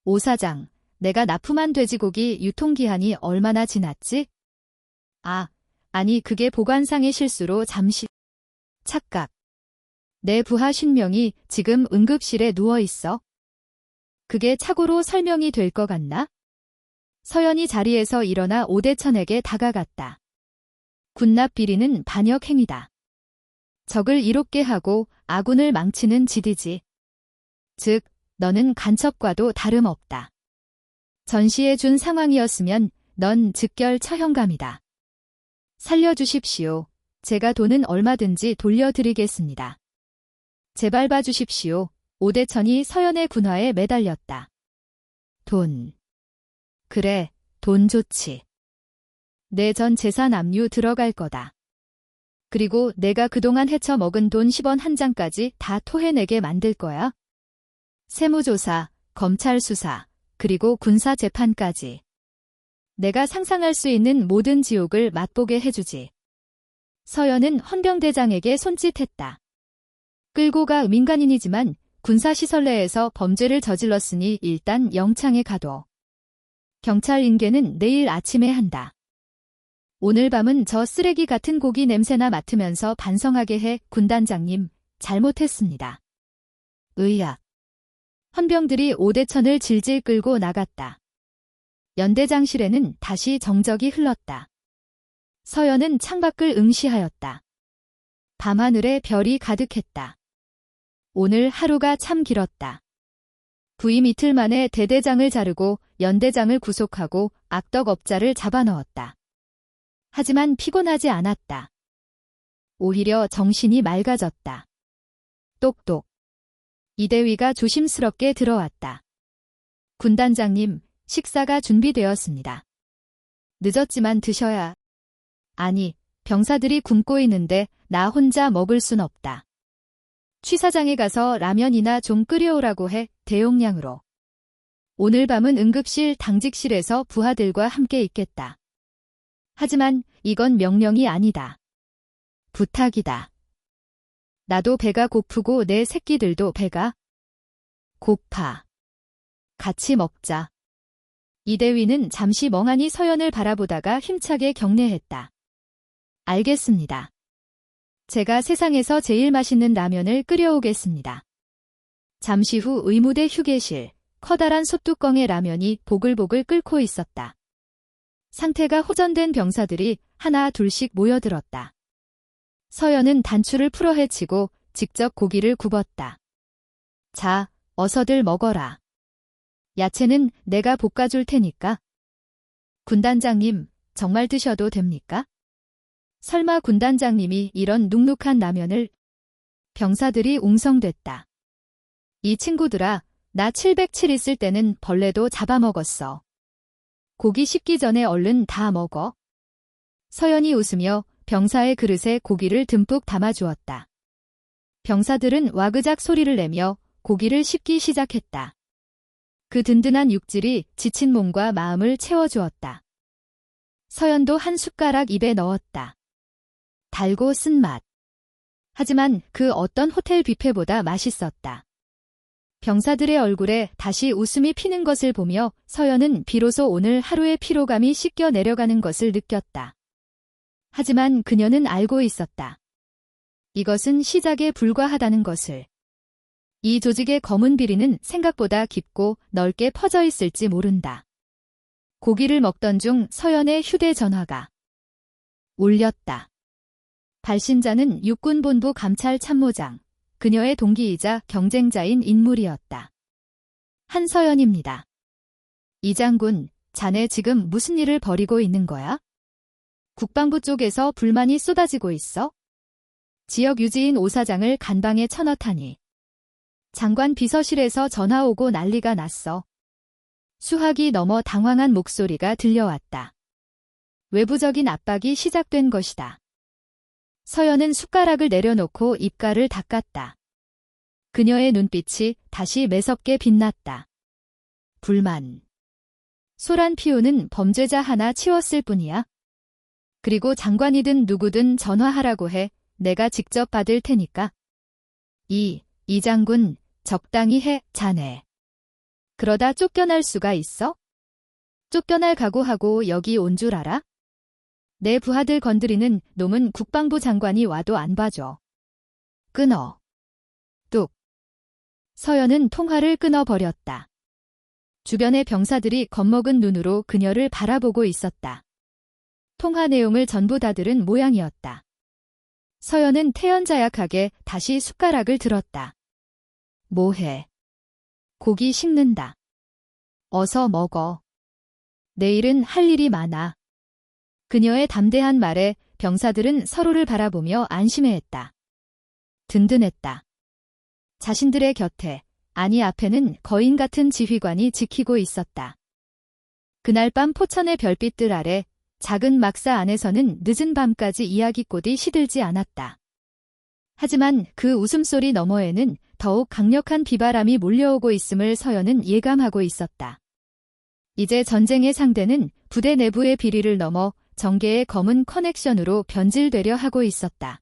오 사장, 내가 납품한 돼지고기 유통기한이 얼마나 지났지? 아니 그게 보관상의 실수로 잠시. 착각. 내 부하 50명이 지금 응급실에 누워있어. 그게 착오로 설명이 될 것 같나? 서연이 자리에서 일어나 오대천에게 다가갔다. 군납 비리는 반역 행위다. 적을 이롭게 하고 아군을 망치는 짓이지. 즉, 너는 간첩과도 다름없다. 전시해 준 상황이었으면 넌 즉결 처형감이다. 살려주십시오. 제가 돈은 얼마든지 돌려드리겠습니다. 제발 봐주십시오. 오대천이 서연의 군화에 매달렸다. 돈. 그래, 돈 좋지. 내 전 재산 압류 들어갈 거다. 그리고 내가 그동안 헤쳐 먹은 돈 10원 한 장까지 다 토해내게 만들 거야. 세무조사, 검찰 수사, 그리고 군사 재판까지. 내가 상상할 수 있는 모든 지옥을 맛보게 해주지. 서연은 헌병대장에게 손짓했다. 끌고 가 민간인이지만 군사시설 내에서 범죄를 저질렀으니 일단 영창에 가둬. 경찰 인계는 내일 아침에 한다. 오늘 밤은 저 쓰레기 같은 고기 냄새나 맡으면서 반성하게 해 군단장님, 잘못했습니다. 의야. 헌병들이 오대천을 질질 끌고 나갔다. 연대장실에는 다시 정적이 흘렀다. 서연은 창밖을 응시하였다. 밤하늘에 별이 가득했다. 오늘 하루가 참 길었다. 부임 이틀 만에 대대장을 자르고 연대장을 구속하고 악덕업자를 잡아넣었다. 하지만 피곤하지 않았다. 오히려 정신이 맑아졌다. 똑똑. 이대위가 조심스럽게 들어왔다. 군단장님, 식사가 준비되었습니다. 늦었지만 드셔야. 아니, 병사들이 굶고 있는데 나 혼자 먹을 순 없다. 취사장에 가서 라면이나 좀 끓여오라고 해, 대용량으로. 오늘 밤은 응급실 당직실에서 부하들과 함께 있겠다. 하지만 이건 명령이 아니다. 부탁이다. 나도 배가 고프고 내 새끼들도 배가 고파. 같이 먹자. 이대위는 잠시 멍하니 서연을 바라보다가 힘차게 경례했다. 알겠습니다. 제가 세상에서 제일 맛있는 라면을 끓여오겠습니다. 잠시 후 의무대 휴게실, 커다란 솥뚜껑에 라면이 보글보글 끓고 있었다. 상태가 호전된 병사들이 하나 둘씩 모여들었다. 서연은 단추를 풀어 헤치고 직접 고기를 굽었다. 자, 어서들 먹어라. 야채는 내가 볶아줄 테니까. 군단장님, 정말 드셔도 됩니까? 설마 군단장님이 이런 눅눅한 라면을. 병사들이 웅성댔다. 이 친구들아, 나 707 있을 때는 벌레도 잡아먹었어. 고기 식기 전에 얼른 다 먹어. 서연이 웃으며 병사의 그릇에 고기를 듬뿍 담아주었다. 병사들은 와그작 소리를 내며 고기를 씹기 시작했다. 그 든든한 육질이 지친 몸과 마음을 채워주었다. 서연도 한 숟가락 입에 넣었다. 달고 쓴맛. 하지만 그 어떤 호텔 뷔페보다 맛있었다. 병사들의 얼굴에 다시 웃음이 피는 것을 보며 서연은 비로소 오늘 하루의 피로감이 씻겨 내려가는 것을 느꼈다. 하지만 그녀는 알고 있었다. 이것은 시작에 불과하다는 것을. 이 조직의 검은 비리는 생각보다 깊고 넓게 퍼져 있을지 모른다. 고기를 먹던 중 서연의 휴대전화가 울렸다. 발신자는 육군본부 감찰참모장, 그녀의 동기이자 경쟁자인 인물이었다. 한서연입니다. 이 장군, 자네 지금 무슨 일을 벌이고 있는 거야? 국방부 쪽에서 불만이 쏟아지고 있어? 지역 유지인 오사장을 간방에 쳐넣다니. 장관 비서실에서 전화 오고 난리가 났어. 수학이 넘어 당황한 목소리가 들려왔다. 외부적인 압박이 시작된 것이다. 서연은 숟가락을 내려놓고 입가를 닦았다. 그녀의 눈빛이 다시 매섭게 빛났다. 불만. 소란 피우는 범죄자 하나 치웠을 뿐이야. 그리고 장관이든 누구든 전화하라고 해. 내가 직접 받을 테니까. 이 장군, 적당히 해, 자네. 그러다 쫓겨날 수가 있어? 쫓겨날 각오하고 여기 온 줄 알아? 내 부하들 건드리는 놈은 국방부 장관이 와도 안 봐줘. 끊어. 뚝. 서연은 통화를 끊어버렸다. 주변의 병사들이 겁먹은 눈으로 그녀를 바라보고 있었다. 통화 내용을 전부 다 들은 모양이었다. 서연은 태연자약하게 다시 숟가락을 들었다. 뭐해? 고기 식는다. 어서 먹어. 내일은 할 일이 많아. 그녀의 담대한 말에 병사들은 서로를 바라보며 안심해했다. 든든했다. 자신들의 곁에, 아니 앞에는 거인 같은 지휘관이 지키고 있었다. 그날 밤 포천의 별빛들 아래 작은 막사 안에서는 늦은 밤까지 이야기꽃이 시들지 않았다. 하지만 그 웃음소리 너머에는 더욱 강력한 비바람이 몰려오고 있음을 서연은 예감하고 있었다. 이제 전쟁의 상대는 부대 내부의 비리를 넘어 정계의 검은 커넥션으로 변질되려 하고 있었다.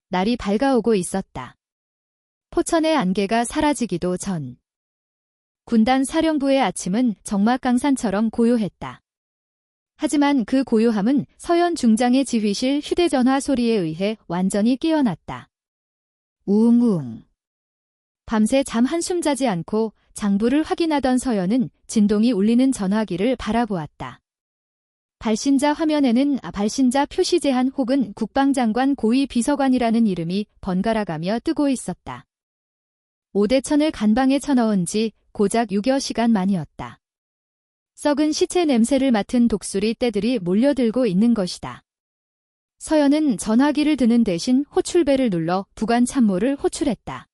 날이 밝아오고 있었다. 포천의 안개가 사라지기도 전. 군단 사령부의 아침은 정막강산처럼 고요했다. 하지만 그 고요함은 서현 중장의 지휘실 휴대전화 소리에 의해 완전히 깨어났다. 우웅우웅. 밤새 잠 한숨 자지 않고 장부를 확인하던 서현은 진동이 울리는 전화기를 바라보았다. 발신자 화면에는 발신자 표시 제한 혹은 국방장관 고위 비서관이라는 이름이 번갈아가며 뜨고 있었다. 오대천을 간방에 쳐넣은 지 고작 6여 시간 만이었다. 썩은 시체 냄새를 맡은 독수리 떼들이 몰려들고 있는 것이다. 서현은 전화기를 드는 대신 호출벨을 눌러 부관 참모를 호출했다.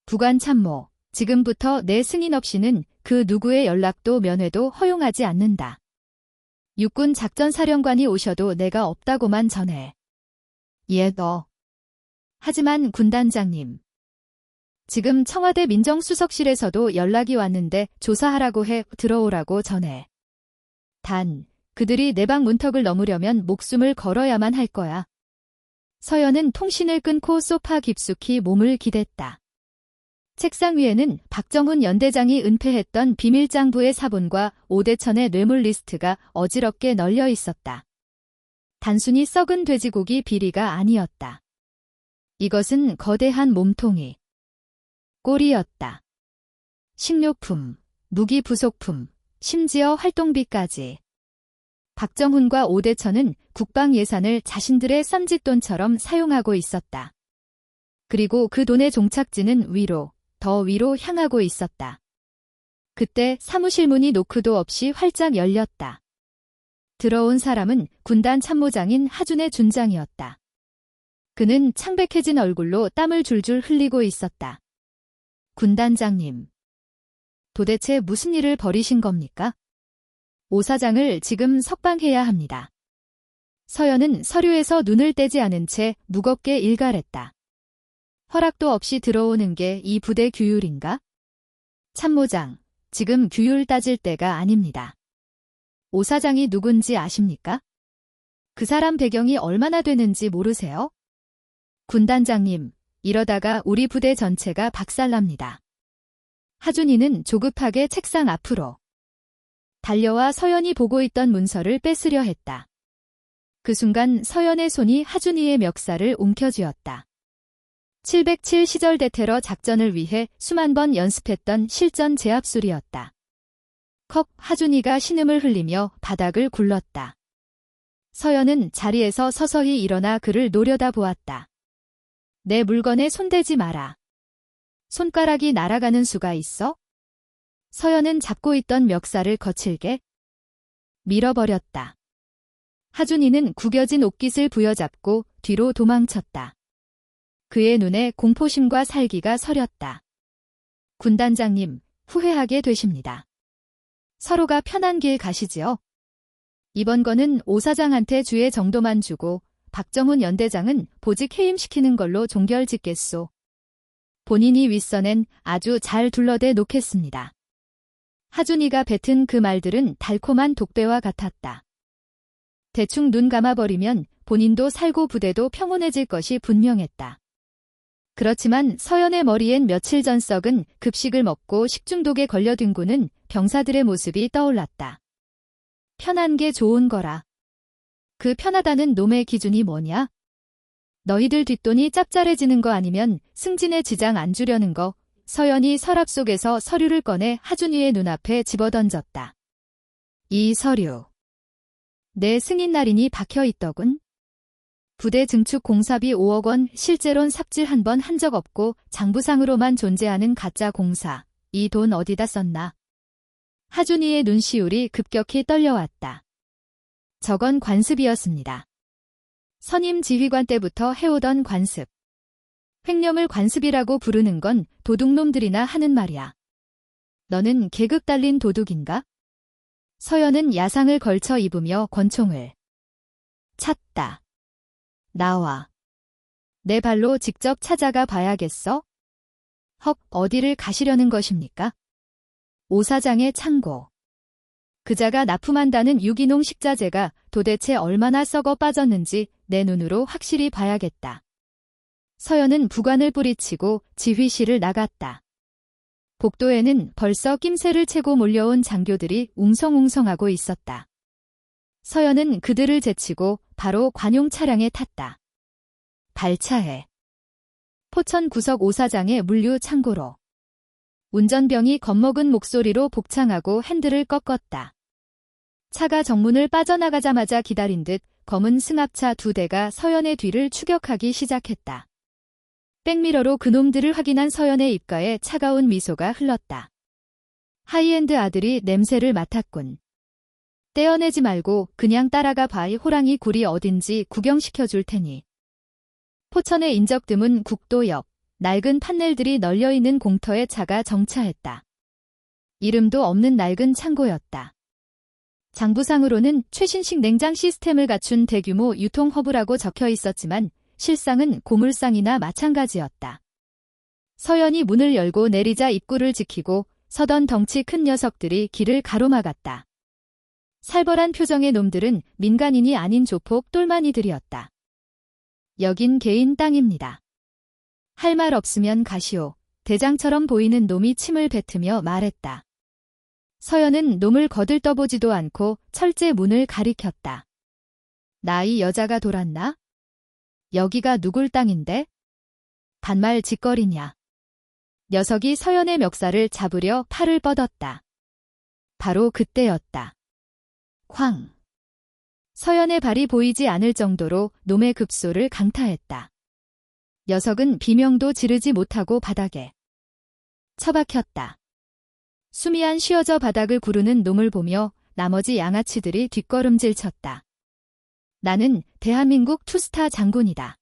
부관 참모, 지금부터 내 승인 없이는 그 누구의 연락도 면회도 허용하지 않는다. 육군 작전사령관이 오셔도 내가 없다고만 전해. 예, 너. 하지만 군단장님. 지금 청와대 민정수석실에서도 연락이 왔는데 조사하라고 해 들어오라고 전해. 단, 그들이 내 방 문턱을 넘으려면 목숨을 걸어야만 할 거야. 서현은 통신을 끊고 소파 깊숙이 몸을 기댔다. 책상 위에는 박정훈 연대장이 은폐했던 비밀장부의 사본과 오대천의 뇌물 리스트가 어지럽게 널려 있었다. 단순히 썩은 돼지고기 비리가 아니었다. 이것은 거대한 몸통이. 꼴이었다. 식료품, 무기 부속품, 심지어 활동비까지. 박정훈과 오대천은 국방 예산을 자신들의 쌈짓돈처럼 사용하고 있었다. 그리고 그 돈의 종착지는 위로, 더 위로 향하고 있었다. 그때 사무실 문이 노크도 없이 활짝 열렸다. 들어온 사람은 군단 참모장인 하준의 준장이었다. 그는 창백해진 얼굴로 땀을 줄줄 흘리고 있었다. 군단장님. 도대체 무슨 일을 벌이신 겁니까? 오 사장을 지금 석방해야 합니다. 서현은 서류에서 눈을 떼지 않은 채 무겁게 일갈했다. 허락도 없이 들어오는 게 이 부대 규율인가? 참모장, 지금 규율 따질 때가 아닙니다. 오 사장이 누군지 아십니까? 그 사람 배경이 얼마나 되는지 모르세요? 군단장님, 이러다가 우리 부대 전체가 박살납니다. 하준이는 조급하게 책상 앞으로 달려와 서현이 보고 있던 문서를 뺏으려 했다. 그 순간 서현의 손이 하준이의 멱살을 움켜쥐었다. 707 시절 대테러 작전을 위해 수만 번 연습했던 실전 제압술이었다. 컥 하준이가 신음을 흘리며 바닥을 굴렀다. 서현은 자리에서 서서히 일어나 그를 노려다보았다. 내 물건에 손대지 마라. 손가락이 날아가는 수가 있어? 서현은 잡고 있던 멱살을 거칠게 밀어버렸다. 하준이는 구겨진 옷깃을 부여잡고 뒤로 도망쳤다. 그의 눈에 공포심과 살기가 서렸다. 군단장님, 후회하게 되십니다. 서로가 편한 길 가시지요. 이번 거는 오 사장한테 주의 정도만 주고 박정훈 연대장은 보직 해임시키는 걸로 종결 짓겠소. 본인이 윗선엔 아주 잘 둘러대 놓겠습니다. 하준이가 뱉은 그 말들은 달콤한 독배와 같았다. 대충 눈 감아버리면 본인도 살고 부대도 평온해질 것이 분명했다. 그렇지만 서현의 머리엔 며칠 전 썩은 급식을 먹고 식중독에 걸려든 군은 병사들의 모습이 떠올랐다. 편한 게 좋은 거라. 그 편하다는 놈의 기준이 뭐냐? 너희들 뒷돈이 짭짤해지는 거 아니면 승진에 지장 안 주려는 거. 서현이 서랍 속에서 서류를 꺼내 하준이의 눈앞에 집어던졌다. 이 서류. 내 승인 날인이 박혀있더군. 부대 증축 공사비 5억 원, 실제론 삽질 한 번 한 적 없고 장부상으로만 존재하는 가짜 공사. 이 돈 어디다 썼나? 하준이의 눈시울이 급격히 떨려왔다. 저건 관습이었습니다. 선임 지휘관 때부터 해오던 관습. 횡령을 관습이라고 부르는 건 도둑놈들이나 하는 말이야. 너는 계급 달린 도둑인가? 서현은 야상을 걸쳐 입으며 권총을 찼다. 나와. 내 발로 직접 찾아가 봐야겠어? 헉, 어디를 가시려는 것입니까? 오 사장의 창고. 그자가 납품한다는 유기농 식자재가 도대체 얼마나 썩어 빠졌는지 내 눈으로 확실히 봐야겠다. 서현은 부관을 뿌리치고 지휘실을 나갔다. 복도에는 벌써 낌새를 채고 몰려온 장교들이 웅성웅성하고 있었다. 서연은 그들을 제치고 바로 관용 차량에 탔다. 발차해. 포천 구석 오사장의 물류 창고로. 운전병이 겁먹은 목소리로 복창하고 핸들을 꺾었다. 차가 정문을 빠져나가자마자 기다린 듯 검은 승합차 2대가 서연의 뒤를 추격하기 시작했다. 백미러로 그놈들을 확인한 서연의 입가에 차가운 미소가 흘렀다. 하이엔드 아들이 냄새를 맡았군. 떼어내지 말고 그냥 따라가 봐이 호랑이 굴이 어딘지 구경시켜줄 테니. 포천의 인적 드문 국도 옆 낡은 판넬들이 널려있는 공터에 차가 정차했다. 이름도 없는 낡은 창고였다. 장부상으로는 최신식 냉장 시스템을 갖춘 대규모 유통허브라고 적혀 있었지만 실상은 고물상이나 마찬가지였다. 서연이 문을 열고 내리자 입구를 지키고 서던 덩치 큰 녀석들이 길을 가로막았다. 살벌한 표정의 놈들은 민간인이 아닌 조폭 똘마니들이었다. 여긴 개인 땅입니다. 할 말 없으면 가시오. 대장처럼 보이는 놈이 침을 뱉으며 말했다. 서연은 놈을 거들떠보지도 않고 철제 문을 가리켰다. 나이 여자가 돌았나? 여기가 누굴 땅인데? 반말 짓거리냐. 녀석이 서연의 멱살을 잡으려 팔을 뻗었다. 바로 그때였다. 쾅. 서연의 발이 보이지 않을 정도로 놈의 급소를 강타했다. 녀석은 비명도 지르지 못하고 바닥에 처박혔다. 수미안 쉬어져 바닥을 구르는 놈을 보며 나머지 양아치들이 뒷걸음질 쳤다. 나는 대한민국 투스타 장군이다.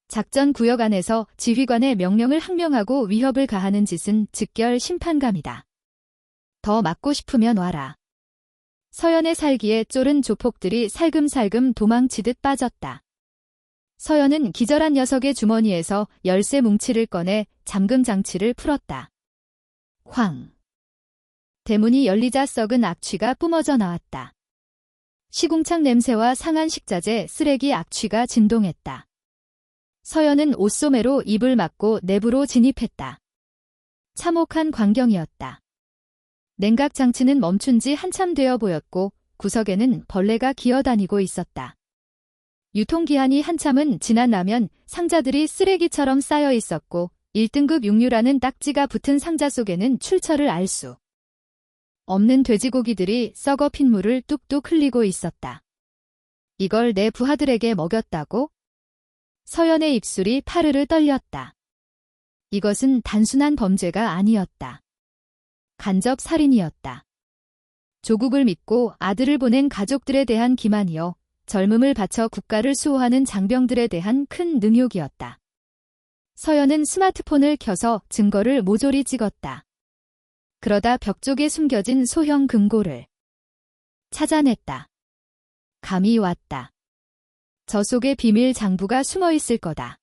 작전 구역 안에서 지휘관의 명령을 항명하고 위협을 가하는 짓은 즉결 심판감이다. 더 맞고 싶으면 와라. 서연의 살기에 쫄은 조폭들이 살금살금 도망치듯 빠졌다. 서연은 기절한 녀석의 주머니에서 열쇠 뭉치를 꺼내 잠금 장치를 풀었다. 쾅. 대문이 열리자 썩은 악취가 뿜어져 나왔다. 시궁창 냄새와 상한 식자재, 쓰레기 악취가 진동했다. 서연은 옷소매로 입을 막고 내부로 진입했다. 참혹한 광경이었다. 냉각 장치는 멈춘 지 한참 되어 보였고 구석에는 벌레가 기어다니고 있었다. 유통기한이 한참은 지난 라면 상자들이 쓰레기처럼 쌓여 있었고 1등급 육류라는 딱지가 붙은 상자 속에는 출처를 알 수 없는 돼지고기들이 썩어 핏물을 뚝뚝 흘리고 있었다. 이걸 내 부하들에게 먹였다고? 서연의 입술이 파르르 떨렸다. 이것은 단순한 범죄가 아니었다. 간접 살인이었다. 조국을 믿고 아들을 보낸 가족들에 대한 기만이요. 젊음을 바쳐 국가를 수호하는 장병들에 대한 큰 능욕이었다. 서연은 스마트폰을 켜서 증거를 모조리 찍었다. 그러다 벽 쪽에 숨겨진 소형 금고를 찾아냈다. 감이 왔다. 저 속에 비밀 장부가 숨어 있을 거다.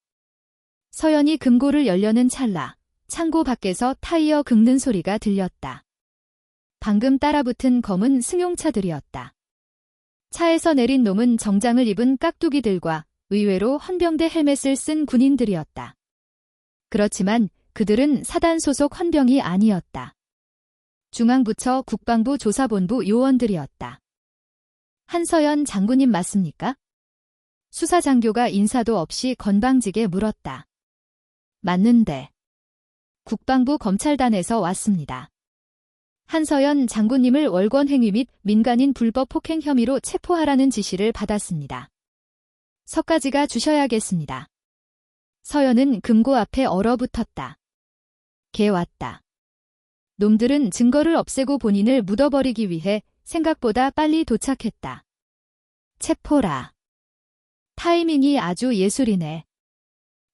서연이 금고를 열려는 찰나 창고 밖에서 타이어 긁는 소리가 들렸다. 방금 따라붙은 검은 승용차들이었다. 차에서 내린 놈은 정장을 입은 깍두기들과 의외로 헌병대 헬멧을 쓴 군인들이었다. 그렇지만 그들은 사단 소속 헌병이 아니었다. 중앙부처 국방부 조사본부 요원들이었다. 한서연 장군님 맞습니까? 수사장교가 인사도 없이 건방지게 물었다. 맞는데. 국방부 검찰단에서 왔습니다. 한서연 장군님을 월권행위 및 민간인 불법 폭행 혐의로 체포하라는 지시를 받았습니다. 석가지가 주셔야겠습니다. 서연은 금고 앞에 얼어붙었다. 개 왔다. 놈들은 증거를 없애고 본인을 묻어버리기 위해 생각보다 빨리 도착했다. 체포라. 타이밍이 아주 예술이네.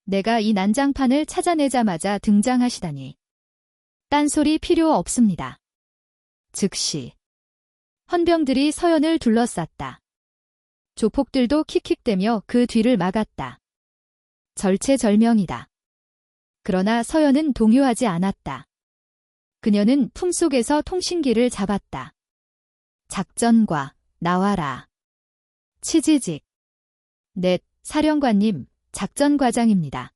내가 이 난장판을 찾아내자마자 등장하시다니. 딴소리 필요 없습니다. 즉시. 헌병들이 서연을 둘러쌌다. 조폭들도 킥킥대며 그 뒤를 막았다. 절체절명이다. 그러나 서연은 동요하지 않았다. 그녀는 품속에서 통신기를 잡았다. 작전과 나와라. 치지직. 넷, 사령관님, 작전과장입니다.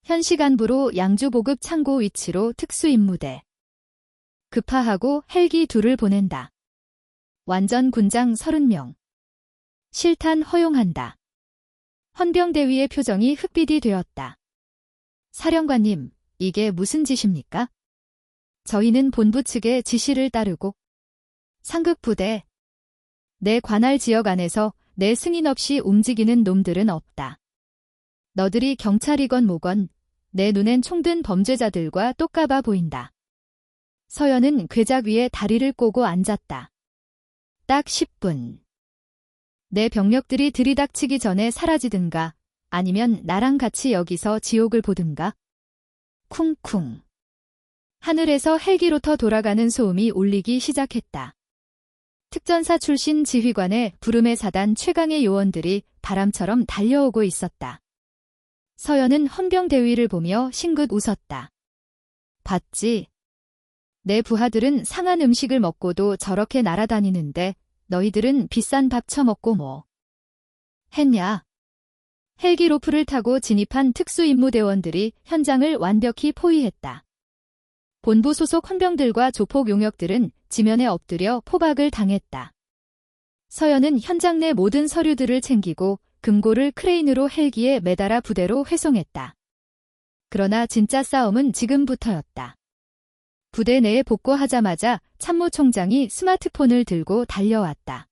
현시간부로 양주보급 창고 위치로 특수임무대. 급파하고 헬기 2를 보낸다. 완전 군장 30명. 실탄 허용한다. 헌병대위의 표정이 흑빛이 되었다. 사령관님, 이게 무슨 짓입니까? 저희는 본부 측의 지시를 따르고 상급부대, 내 관할 지역 안에서 내 승인 없이 움직이는 놈들은 없다. 너들이 경찰이건 뭐건 내 눈엔 총든 범죄자들과 똑같아 보인다. 서연은 괴작 위에 다리를 꼬고 앉았다. 딱 10분. 내 병력들이 들이닥치기 전에 사라지든가 아니면 나랑 같이 여기서 지옥을 보든가. 쿵쿵. 하늘에서 헬기로터 돌아가는 소음이 울리기 시작했다. 특전사 출신 지휘관의 부름에 사단 최강의 요원들이 바람처럼 달려오고 있었다. 서연은 헌병대위를 보며 싱긋 웃었다. 봤지? 내 부하들은 상한 음식을 먹고도 저렇게 날아다니는데 너희들은 비싼 밥 처먹고 뭐 했냐? 헬기 로프를 타고 진입한 특수임무대원들이 현장을 완벽히 포위했다. 본부 소속 헌병들과 조폭 용역들은 지면에 엎드려 포박을 당했다. 서연은 현장 내 모든 서류들을 챙기고 금고를 크레인으로 헬기에 매달아 부대로 회송했다. 그러나 진짜 싸움은 지금부터였다. 부대 내에 복구하자마자 참모총장이 스마트폰을 들고 달려왔다.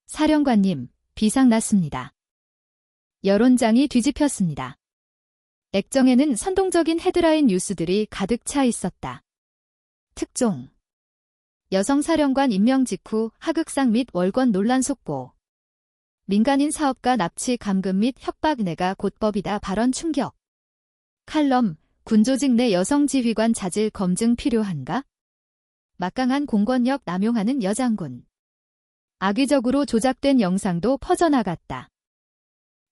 사령관님, 비상 났습니다. 여론장이 뒤집혔습니다. 액정에는 선동적인 헤드라인 뉴스들이 가득 차 있었다. 특종. 여성 사령관 임명 직후 하극상 및 월권 논란 속보. 민간인 사업가 납치 감금 및 협박 내가 곧법이다 발언 충격. 칼럼. 군조직 내 여성 지휘관 자질 검증 필요한가? 막강한 공권력 남용하는 여장군. 악의적으로 조작된 영상도 퍼져나갔다.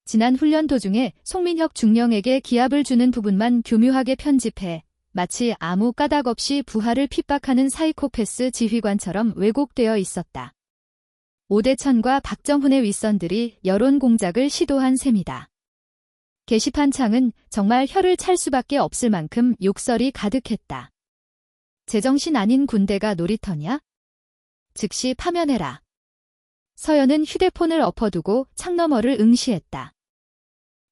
지난 훈련 도중에 송민혁 중령에게 기합을 주는 부분만 교묘하게 편집해 마치 아무 까닭 없이 부하를 핍박하는 사이코패스 지휘관처럼 왜곡되어 있었다. 오대천과 박정훈의 윗선들이 여론 공작을 시도한 셈이다. 게시판 창은 정말 혀를 찰 수밖에 없을 만큼 욕설이 가득했다. 제정신 아닌 군대가 놀이터냐? 즉시 파면해라. 서연은 휴대폰을 엎어두고 창너머를 응시했다.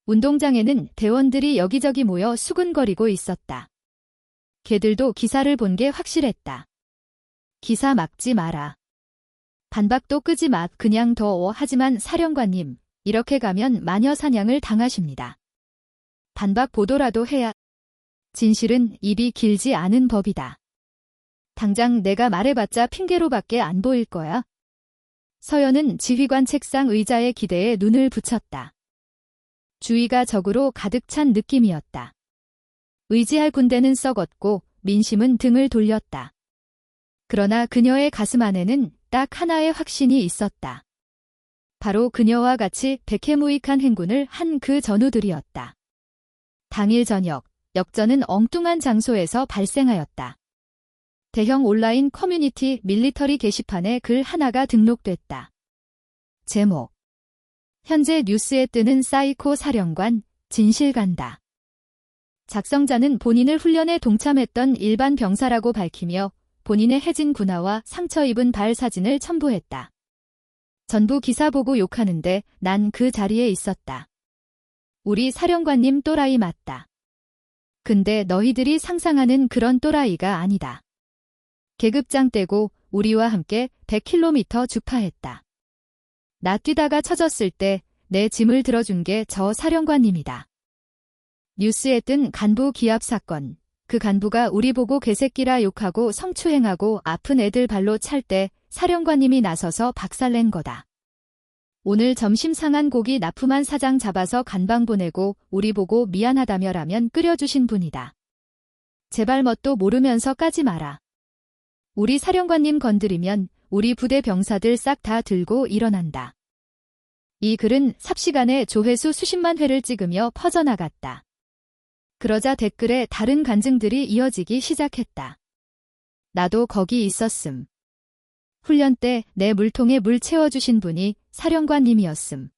운동장에는 대원들이 여기저기 모여 수군거리고 있었다. 걔들도 기사를 본 게 확실했다. 기사 막지 마라. 반박도 끄지 마. 그냥 더워. 하지만 사령관님, 이렇게 가면 마녀 사냥을 당하십니다. 반박 보도라도 해야. 진실은 입이 길지 않은 법이다. 당장 내가 말해봤자 핑계로밖에 안 보일 거야. 서연은 지휘관 책상 의자에 기대에 눈을 붙였다. 주위가 적으로 가득 찬 느낌이었다. 의지할 군대는 썩었고 민심은 등을 돌렸다. 그러나 그녀의 가슴 안에는 딱 하나의 확신이 있었다. 바로 그녀와 같이 백해무익한 행군을 한 그 전우들이었다. 당일 저녁, 역전은 엉뚱한 장소에서 발생하였다. 대형 온라인 커뮤니티 밀리터리 게시판에 글 하나가 등록됐다. 제목. 현재 뉴스에 뜨는 사이코 사령관, 진실 간다. 작성자는 본인을 훈련에 동참했던 일반 병사라고 밝히며 본인의 해진 군화와 상처 입은 발 사진을 첨부했다. 전부 기사 보고 욕하는데 난 그 자리에 있었다. 우리 사령관님 또라이 맞다. 근데 너희들이 상상하는 그런 또라이가 아니다. 계급장 떼고 우리와 함께 100km 주파했다. 나 뛰다가 처졌을 때 내 짐을 들어준 게 저 사령관님이다. 뉴스에 뜬 간부 기합 사건. 그 간부가 우리 보고 개새끼라 욕하고 성추행하고 아픈 애들 발로 찰 때 사령관님이 나서서 박살낸 거다. 오늘 점심 상한 고기 납품한 사장 잡아서 간방 보내고 우리 보고 미안하다며 라면 끓여주신 분이다. 제발 뭣도 모르면서 까지 마라. 우리 사령관님 건드리면 우리 부대 병사들 싹 다 들고 일어난다. 이 글은 삽시간에 조회수 수십만 회를 찍으며 퍼져나갔다. 그러자 댓글에 다른 간증들이 이어지기 시작했다. 나도 거기 있었음. 훈련 때 내 물통에 물 채워주신 분이 사령관님이었음.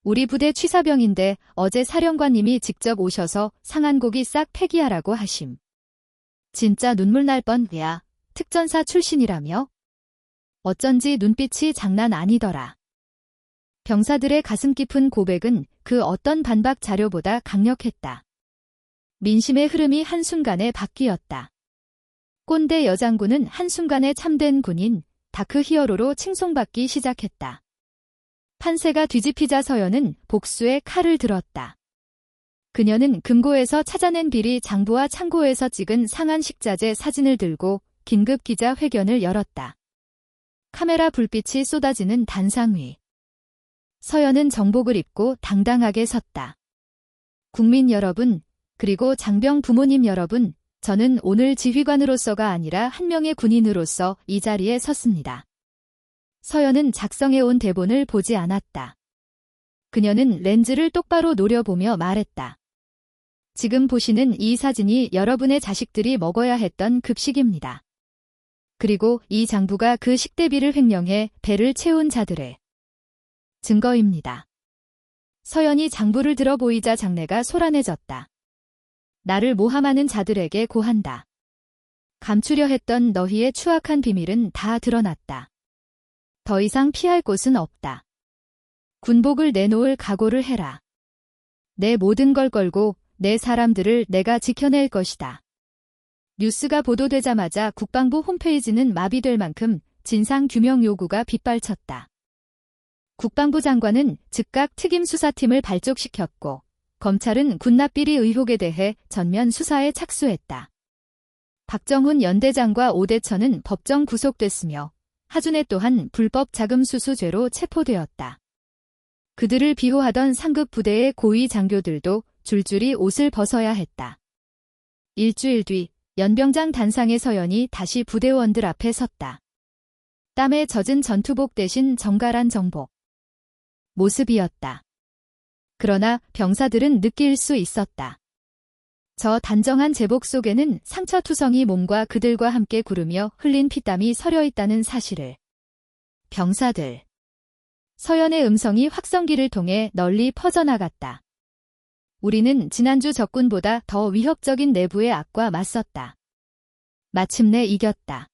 우리 부대 취사병인데 어제 사령관님이 직접 오셔서 상한 고기 싹 폐기하라고 하심. 진짜 눈물 날 뻔. 야, 특전사 출신이라며? 어쩐지 눈빛이 장난 아니더라. 병사들의 가슴 깊은 고백은 그 어떤 반박 자료보다 강력했다. 민심의 흐름이 한순간에 바뀌었다. 꼰대 여장군은 한순간에 참된 군인, 다크 히어로로 칭송받기 시작했다. 판세가 뒤집히자 서연은 복수의 칼을 들었다. 그녀는 금고에서 찾아낸 비리 장부와 창고에서 찍은 상한 식자재 사진을 들고 긴급 기자회견을 열었다. 카메라 불빛이 쏟아지는 단상 위. 서연은 정복을 입고 당당하게 섰다. 국민 여러분, 그리고 장병 부모님 여러분, 저는 오늘 지휘관으로서가 아니라 한 명의 군인으로서 이 자리에 섰습니다. 서연은 작성해온 대본을 보지 않았다. 그녀는 렌즈를 똑바로 노려보며 말했다. 지금 보시는 이 사진이 여러분의 자식들이 먹어야 했던 급식입니다. 그리고 이 장부가 그 식대비를 횡령해 배를 채운 자들의 증거입니다. 서연이 장부를 들어 보이자 장내가 소란해졌다. 나를 모함하는 자들에게 고한다. 감추려 했던 너희의 추악한 비밀은 다 드러났다. 더 이상 피할 곳은 없다. 군복을 내놓을 각오를 해라. 내 모든 걸 걸고 내 사람들을 내가 지켜낼 것이다. 뉴스가 보도되자마자 국방부 홈페이지는 마비될 만큼 진상 규명 요구가 빗발쳤다. 국방부 장관은 즉각 특임수사팀을 발족시켰고 검찰은 군납비리 의혹에 대해 전면 수사에 착수했다. 박정훈 연대장과 오대천은 법정 구속됐으며 하준혜 또한 불법 자금 수수죄로 체포되었다. 그들을 비호하던 상급 부대의 고위 장교들도 줄줄이 옷을 벗어야 했다. 일주일 뒤 연병장 단상의 서연이 다시 부대원들 앞에 섰다. 땀에 젖은 전투복 대신 정갈한 정복 모습이었다. 그러나 병사들은 느낄 수 있었다. 저 단정한 제복 속에는 상처투성이 몸과 그들과 함께 구르며 흘린 피땀이 서려 있다는 사실을. 병사들. 서연의 음성이 확성기를 통해 널리 퍼져나갔다. 우리는 지난주 적군보다 더 위협적인 내부의 악과 맞섰다. 마침내 이겼다.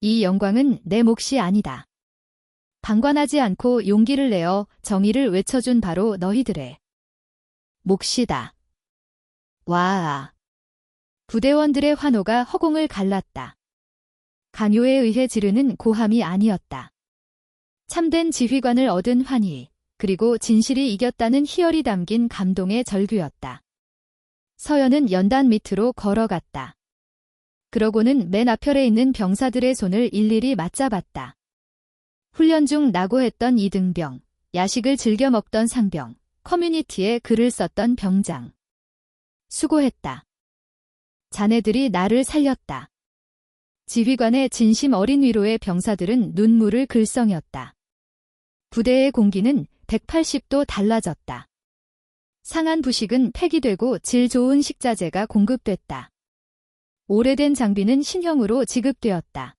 이 영광은 내 몫이 아니다. 방관하지 않고 용기를 내어 정의를 외쳐준 바로 너희들의 몫이다. 와. 부대원들의 환호가 허공을 갈랐다. 강요에 의해 지르는 고함이 아니었다. 참된 지휘관을 얻은 환희, 그리고 진실이 이겼다는 희열이 담긴 감동의 절규였다. 서연은 연단 밑으로 걸어갔다. 그러고는 맨 앞혈에 있는 병사들의 손을 일일이 맞잡았다. 훈련 중 낙오했던 이등병, 야식을 즐겨 먹던 상병, 커뮤니티에 글을 썼던 병장. 수고했다. 자네들이 나를 살렸다. 지휘관의 진심 어린 위로에 병사들은 눈물을 글썽였다. 부대의 공기는 180도 달라졌다. 상한 부식은 폐기되고 질 좋은 식자재가 공급됐다. 오래된 장비는 신형으로 지급되었다.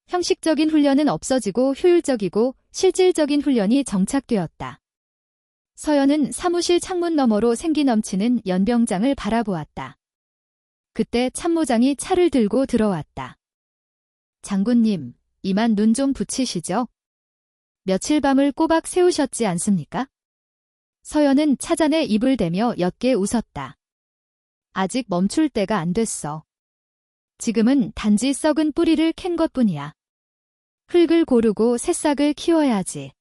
형식적인 훈련은 없어지고 효율적이고 실질적인 훈련이 정착되었다. 서연은 사무실 창문 너머로 생기 넘치는 연병장을 바라보았다. 그때 참모장이 차를 들고 들어왔다. 장군님, 이만 눈 좀 붙이시죠? 며칠 밤을 꼬박 새우셨지 않습니까? 서연은 차잔에 입을 대며 옅게 웃었다. 아직 멈출 때가 안 됐어. 지금은 단지 썩은 뿌리를 캔 것뿐이야. 흙을 고르고 새싹을 키워야지.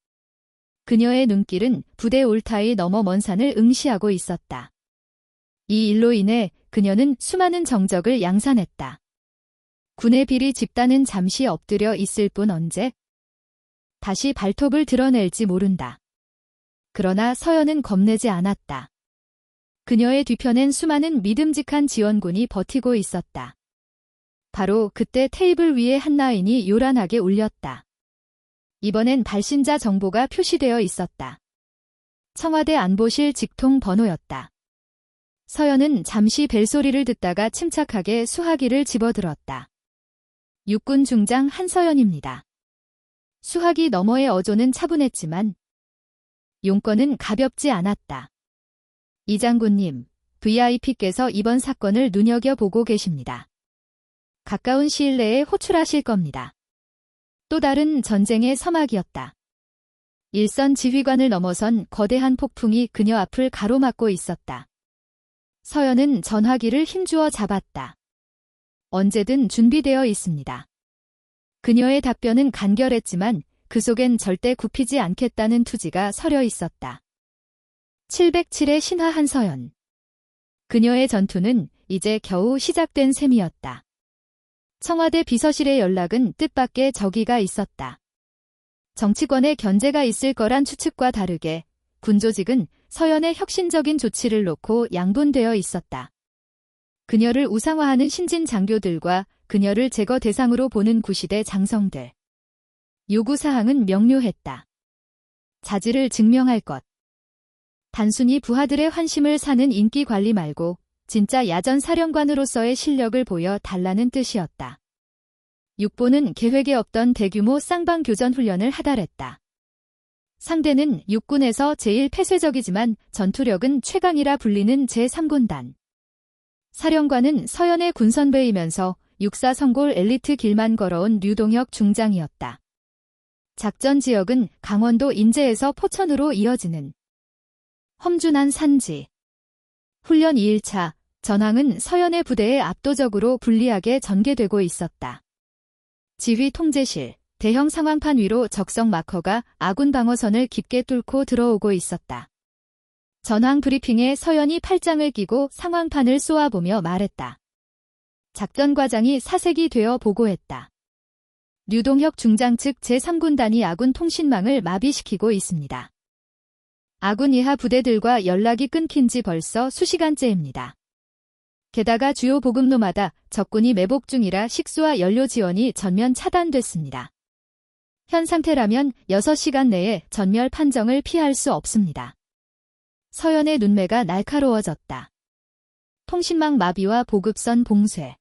그녀의 눈길은 부대 울타리 너머 먼 산을 응시하고 있었다. 이 일로 인해 그녀는 수많은 정적을 양산했다. 군의 비리 집단은 잠시 엎드려 있을 뿐 언제 다시 발톱을 드러낼지 모른다. 그러나 서연은 겁내지 않았다. 그녀의 뒤편엔 수많은 믿음직한 지원군이 버티고 있었다. 바로 그때 테이블 위에 한 라인이 요란하게 울렸다. 이번엔 발신자 정보가 표시되어 있었다. 청와대 안보실 직통 번호였다. 서연은 잠시 벨소리를 듣다가 침착하게 수화기를 집어들었다. 육군 중장 한서연입니다. 수화기 너머의 어조는 차분했지만 용건은 가볍지 않았다. 이 장군님, VIP께서 이번 사건을 눈여겨보고 계십니다. 가까운 시일 내에 호출하실 겁니다. 또 다른 전쟁의 서막이었다. 일선 지휘관을 넘어선 거대한 폭풍이 그녀 앞을 가로막고 있었다. 서연은 전화기를 힘주어 잡았다. 언제든 준비되어 있습니다. 그녀의 답변은 간결했지만 그 속엔 절대 굽히지 않겠다는 투지가 서려 있었다. 707의 신하 한서연. 그녀의 전투는 이제 겨우 시작된 셈이었다. 청와대 비서실의 연락은 뜻밖의 저기가 있었다. 정치권의 견제가 있을 거란 추측과 다르게 군조직은 서연의 혁신적인 조치를 놓고 양분되어 있었다. 그녀를 우상화하는 신진 장교들과 그녀를 제거 대상으로 보는 구시대 장성들. 요구사항은 명료했다. 자질을 증명할 것. 단순히 부하들의 환심을 사는 인기 관리 말고 진짜 야전 사령관으로서의 실력을 보여 달라는 뜻이었다. 육보는 계획에 없던 대규모 쌍방교전 훈련을 하달했다. 상대는 육군에서 제일 폐쇄적이지만 전투력은 최강이라 불리는 제3군단. 사령관은 서연의 군선배이면서 육사 성골 엘리트 길만 걸어온 류동혁 중장이었다. 작전 지역은 강원도 인제에서 포천으로 이어지는 험준한 산지. 훈련 2일차, 전황은 서연의 부대에 압도적으로 불리하게 전개되고 있었다. 지휘 통제실, 대형 상황판 위로 적성 마커가 아군 방어선을 깊게 뚫고 들어오고 있었다. 전황 브리핑에 서연이 팔짱을 끼고 상황판을 쏘아보며 말했다. 작전과장이 사색이 되어 보고했다. 류동혁 중장 측 제3군단이 아군 통신망을 마비시키고 있습니다. 아군 이하 부대들과 연락이 끊긴 지 벌써 수시간째입니다. 게다가 주요 보급로마다 적군이 매복 중이라 식수와 연료 지원이 전면 차단됐습니다. 현 상태라면 6시간 내에 전멸 판정을 피할 수 없습니다. 서연의 눈매가 날카로워졌다. 통신망 마비와 보급선 봉쇄.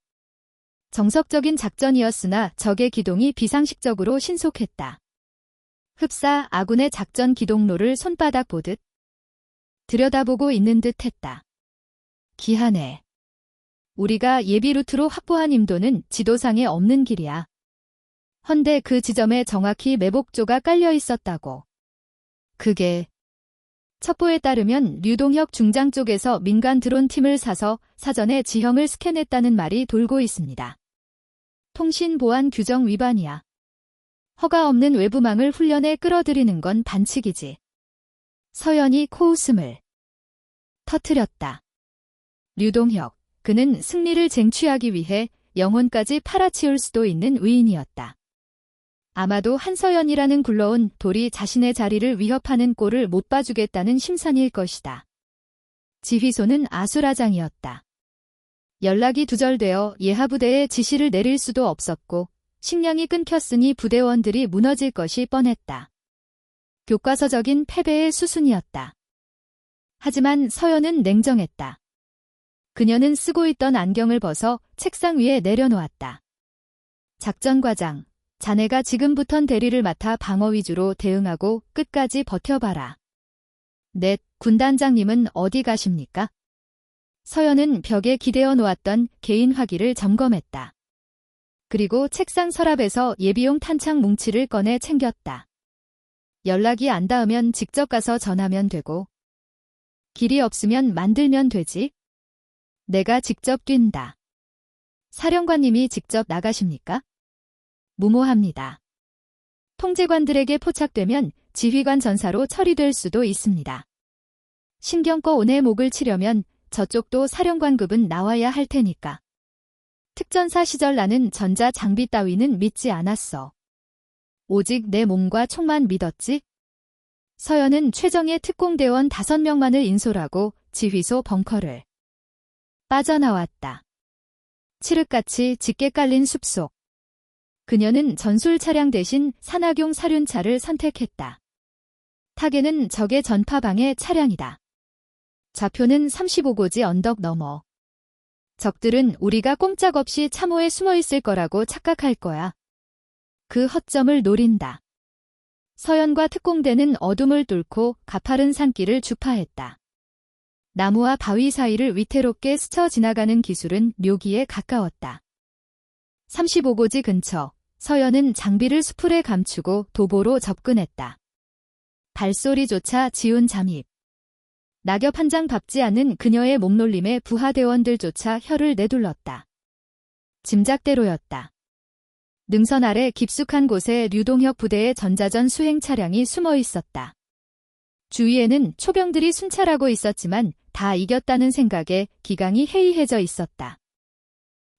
정석적인 작전이었으나 적의 기동이 비상식적으로 신속했다. 흡사 아군의 작전 기동로를 손바닥 보듯 들여다보고 있는 듯 했다. 기하네. 우리가 예비 루트로 확보한 임도는 지도상에 없는 길이야. 헌데 그 지점에 정확히 매복조가 깔려 있었다고. 그게 첩보에 따르면 류동혁 중장 쪽에서 민간 드론 팀을 사서 사전에 지형을 스캔했다는 말이 돌고 있습니다. 통신 보안 규정 위반이야. 허가 없는 외부망을 훈련에 끌어들이는 건 반칙이지. 서연이 코웃음을 터뜨렸다. 류동혁, 그는 승리를 쟁취하기 위해 영혼까지 팔아치울 수도 있는 위인이었다. 아마도 한서연이라는 굴러온 돌이 자신의 자리를 위협하는 꼴을 못 봐주겠다는 심산일 것이다. 지휘소는 아수라장이었다. 연락이 두절되어 예하부대에 지시를 내릴 수도 없었고 식량이 끊겼으니 부대원들이 무너질 것이 뻔했다. 교과서적인 패배의 수순이었다. 하지만 서연은 냉정했다. 그녀는 쓰고 있던 안경을 벗어 책상 위에 내려놓았다. 작전과장, 자네가 지금부턴 대리를 맡아 방어 위주로 대응하고 끝까지 버텨봐라. 넷, 군단장님은 어디 가십니까? 서연은 벽에 기대어 놓았던 개인 화기를 점검했다. 그리고 책상 서랍에서 예비용 탄창 뭉치를 꺼내 챙겼다. 연락이 안 닿으면 직접 가서 전하면 되고 길이 없으면 만들면 되지. 내가 직접 뛴다. 사령관님이 직접 나가십니까? 무모합니다. 통제관들에게 포착되면 지휘관 전사로 처리될 수도 있습니다. 신경꺼 온의 목을 치려면 저쪽도 사령관급은 나와야 할 테니까. 특전사 시절 나는 전자 장비 따위는 믿지 않았어. 오직 내 몸과 총만 믿었지? 서연은 최정예 특공대원 5명만을 인솔하고 지휘소 벙커를 빠져나왔다. 칠흑같이 짙게 깔린 숲속. 그녀는 전술 차량 대신 산악용 사륜차를 선택했다. 타겟은 적의 전파방해 차량이다. 좌표는 35고지 언덕 너머. 적들은 우리가 꼼짝없이 참호에 숨어있을 거라고 착각할 거야. 그 허점을 노린다. 서연과 특공대는 어둠을 뚫고 가파른 산길을 주파했다. 나무와 바위 사이를 위태롭게 스쳐 지나가는 기술은 묘기에 가까웠다. 35고지 근처 서연은 장비를 수풀에 감추고 도보로 접근했다. 발소리조차 지운 잠입. 낙엽 한 장 밟지 않은 그녀의 몸놀림에 부하대원들조차 혀를 내둘렀다. 짐작대로였다. 능선 아래 깊숙한 곳에 류동혁 부대의 전자전 수행 차량이 숨어 있었다. 주위에는 초병들이 순찰하고 있었지만 다 이겼다는 생각에 기강이 해이해져 있었다.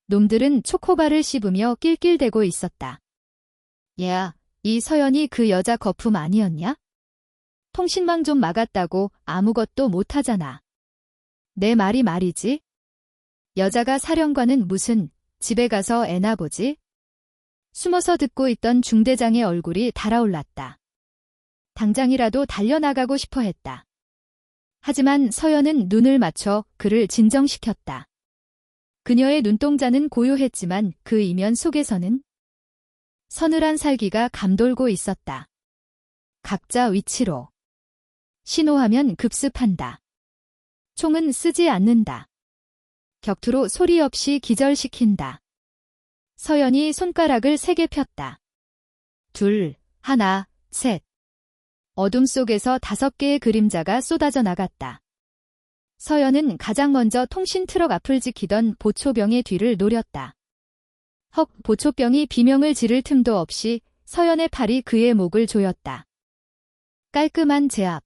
놈들은 초코바를 씹으며 낄낄대고 있었다. 얘야, 이 서연이 그 여자 거품 아니었냐? 통신망 좀 막았다고 아무것도 못하잖아. 내 말이 말이지? 여자가 사령관은 무슨, 집에 가서 애나 보지? 숨어서 듣고 있던 중대장의 얼굴이 달아올랐다. 당장이라도 달려나가고 싶어 했다. 하지만 서연은 눈을 맞춰 그를 진정시켰다. 그녀의 눈동자는 고요했지만 그 이면 속에서는 서늘한 살기가 감돌고 있었다. 각자 위치로. 신호하면 급습한다. 총은 쓰지 않는다. 격투로 소리 없이 기절시킨다. 서연이 손가락을 3개 폈다. 2, 1, 셋. 어둠 속에서 5개의 그림자가 쏟아져 나갔다. 서연은 가장 먼저 통신 트럭 앞을 지키던 보초병의 뒤를 노렸다. 헉, 보초병이 비명을 지를 틈도 없이 서연의 팔이 그의 목을 조였다. 깔끔한 제압.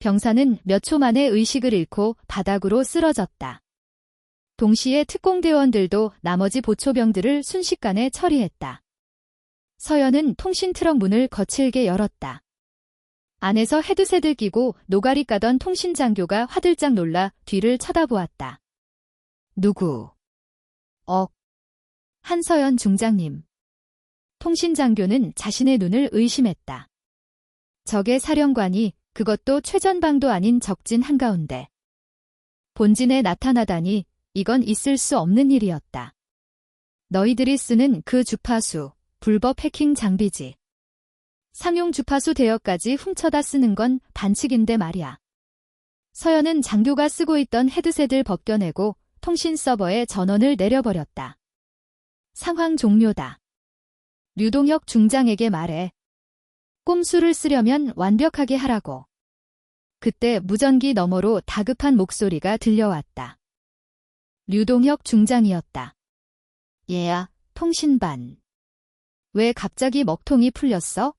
병사는 몇 초 만에 의식을 잃고 바닥으로 쓰러졌다. 동시에 특공대원들도 나머지 보초병들을 순식간에 처리했다. 서연은 통신 트럭 문을 거칠게 열었다. 안에서 헤드셋을 끼고 노가리 까던 통신장교가 화들짝 놀라 뒤를 쳐다보았다. 누구? 한서연 중장님. 통신장교는 자신의 눈을 의심했다. 적의 사령관이 그것도 최전방도 아닌 적진 한가운데. 본진에 나타나다니 이건 있을 수 없는 일이었다. 너희들이 쓰는 그 주파수, 불법 해킹 장비지. 상용 주파수 대여까지 훔쳐다 쓰는 건 반칙인데 말이야. 서연은 장교가 쓰고 있던 헤드셋을 벗겨내고 통신 서버에 전원을 내려버렸다. 상황 종료다. 류동혁 중장에게 말해. 꼼수를 쓰려면 완벽하게 하라고. 그때 무전기 너머로 다급한 목소리가 들려왔다. 류동혁 중장이었다. 얘야, 통신반. 왜 갑자기 먹통이 풀렸어?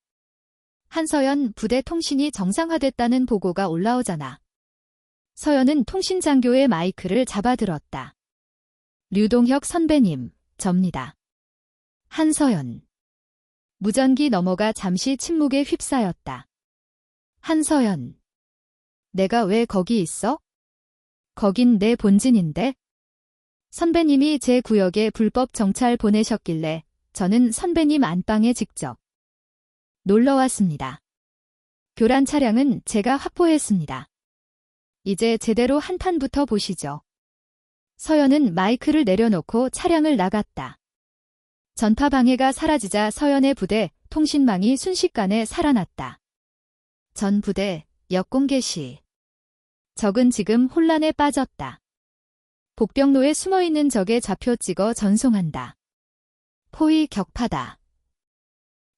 한서연 부대 통신이 정상화됐다는 보고가 올라오잖아. 서연은 통신장교의 마이크를 잡아들었다. 류동혁 선배님, 접니다. 한서연. 무전기 너머가 잠시 침묵에 휩싸였다. 한서연. 내가 왜 거기 있어? 거긴 내 본진인데? 선배님이 제 구역에 불법 정찰 보내셨길래 저는 선배님 안방에 직접 놀러 왔습니다. 교란 차량은 제가 확보했습니다. 이제 제대로 한판부터 보시죠. 서연은 마이크를 내려놓고 차량을 나갔다. 전파 방해가 사라지자 서연의 부대, 통신망이 순식간에 살아났다. 전 부대, 역공 개시. 적은 지금 혼란에 빠졌다. 복병로에 숨어있는 적의 좌표 찍어 전송한다. 포위 격파다.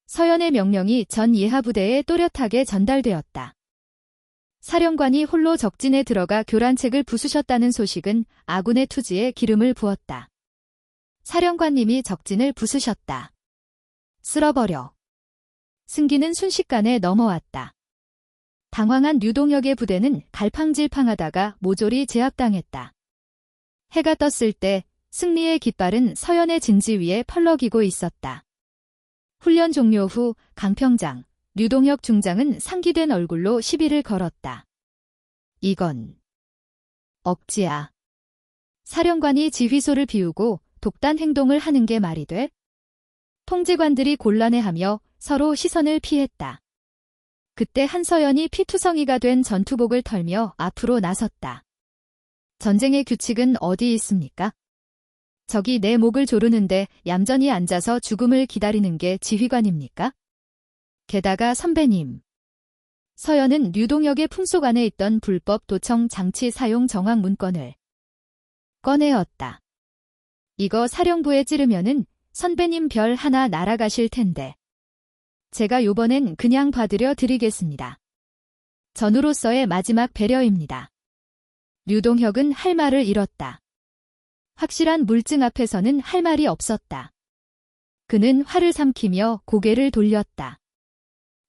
서연의 명령이 전 예하부대에 또렷하게 전달되었다. 사령관이 홀로 적진에 들어가 교란책을 부수셨다는 소식은 아군의 투지에 기름을 부었다. 사령관님이 적진을 부수셨다. 쓸어버려. 승기는 순식간에 넘어왔다. 당황한 류동혁의 부대는 갈팡질팡하다가 모조리 제압당했다. 해가 떴을 때 승리의 깃발은 서연의 진지 위에 펄럭이고 있었다. 훈련 종료 후 강평장, 류동혁 중장은 상기된 얼굴로 시비를 걸었다. 이건 억지야. 사령관이 지휘소를 비우고 독단 행동을 하는 게 말이 돼? 통제관들이 곤란해하며 서로 시선을 피했다. 그때 한서연이 피투성이가 된 전투복을 털며 앞으로 나섰다. 전쟁의 규칙은 어디 있습니까? 적이 내 목을 조르는데 얌전히 앉아서 죽음을 기다리는 게 지휘관입니까? 게다가 선배님. 서연은 류동혁의 품속 안에 있던 불법 도청 장치 사용 정황 문건을 꺼내었다. 이거 사령부에 찌르면은 선배님 별 하나 날아가실 텐데. 제가 요번엔 그냥 봐드려 드리겠습니다. 전우로서의 마지막 배려입니다. 류동혁은 할 말을 잃었다. 확실한 물증 앞에서는 할 말이 없었다. 그는 화를 삼키며 고개를 돌렸다.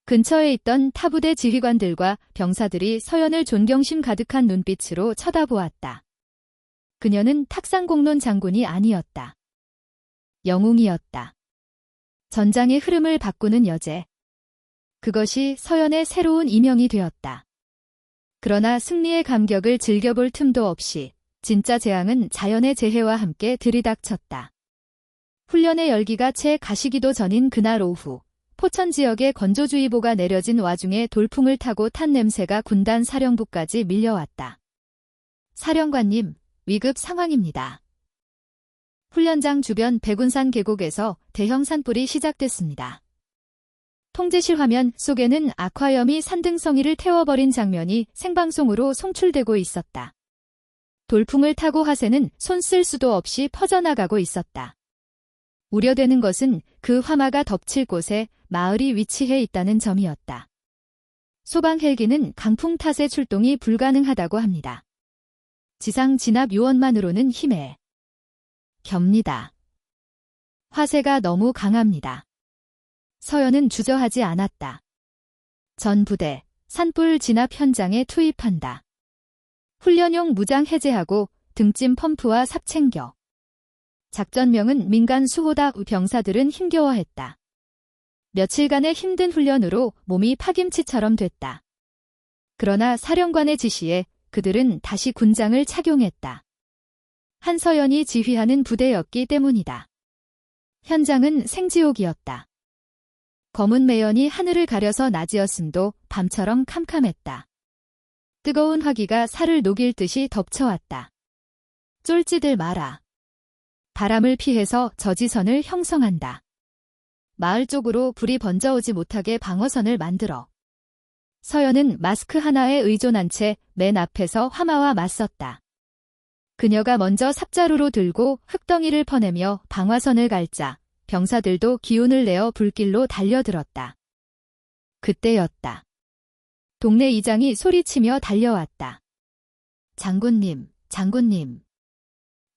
근처에 있던 타부대 지휘관들과 병사들이 서연을 존경심 가득한 눈빛으로 쳐다보았다. 그녀는 탁상공론 장군이 아니었다. 영웅이었다. 전장의 흐름을 바꾸는 여제. 그것이 서연의 새로운 이명이 되었다. 그러나 승리의 감격을 즐겨볼 틈도 없이 진짜 재앙은 자연의 재해와 함께 들이닥쳤다. 훈련의 열기가 채 가시기도 전인 그날 오후, 포천 지역에 건조주의보가 내려진 와중에 돌풍을 타고 탄 냄새가 군단 사령부까지 밀려왔다. 사령관님, 위급 상황입니다. 훈련장 주변 백운산 계곡에서 대형 산불이 시작됐습니다. 통제실 화면 속에는 아쿠아염이 산등성이를 태워버린 장면이 생방송으로 송출되고 있었다. 돌풍을 타고 화세는 손 쓸 수도 없이 퍼져나가고 있었다. 우려되는 것은 그 화마가 덮칠 곳에 마을이 위치해 있다는 점이었다. 소방 헬기는 강풍 탓에 출동이 불가능하다고 합니다. 지상 진압 요원만으로는 힘에 겹니다. 화세가 너무 강합니다. 서연은 주저하지 않았다. 전 부대, 산불 진압 현장에 투입한다. 훈련용 무장 해제하고 등짐 펌프와 삽 챙겨. 작전명은 민간 수호다. 병사들은 힘겨워했다. 며칠간의 힘든 훈련으로 몸이 파김치처럼 됐다. 그러나 사령관의 지시에 그들은 다시 군장을 착용했다. 한서연이 지휘하는 부대였기 때문이다. 현장은 생지옥이었다. 검은 매연이 하늘을 가려서 낮이었음도 밤처럼 캄캄했다. 뜨거운 화기가 살을 녹일 듯이 덮쳐왔다. 쫄지들 마라. 바람을 피해서 저지선을 형성한다. 마을 쪽으로 불이 번져오지 못하게 방어선을 만들어. 서연은 마스크 하나에 의존한 채 맨 앞에서 화마와 맞섰다. 그녀가 먼저 삽자루로 들고 흙덩이를 퍼내며 방화선을 갈자 병사들도 기운을 내어 불길로 달려들었다. 그때였다. 동네 이장이 소리치며 달려왔다. 장군님, 장군님.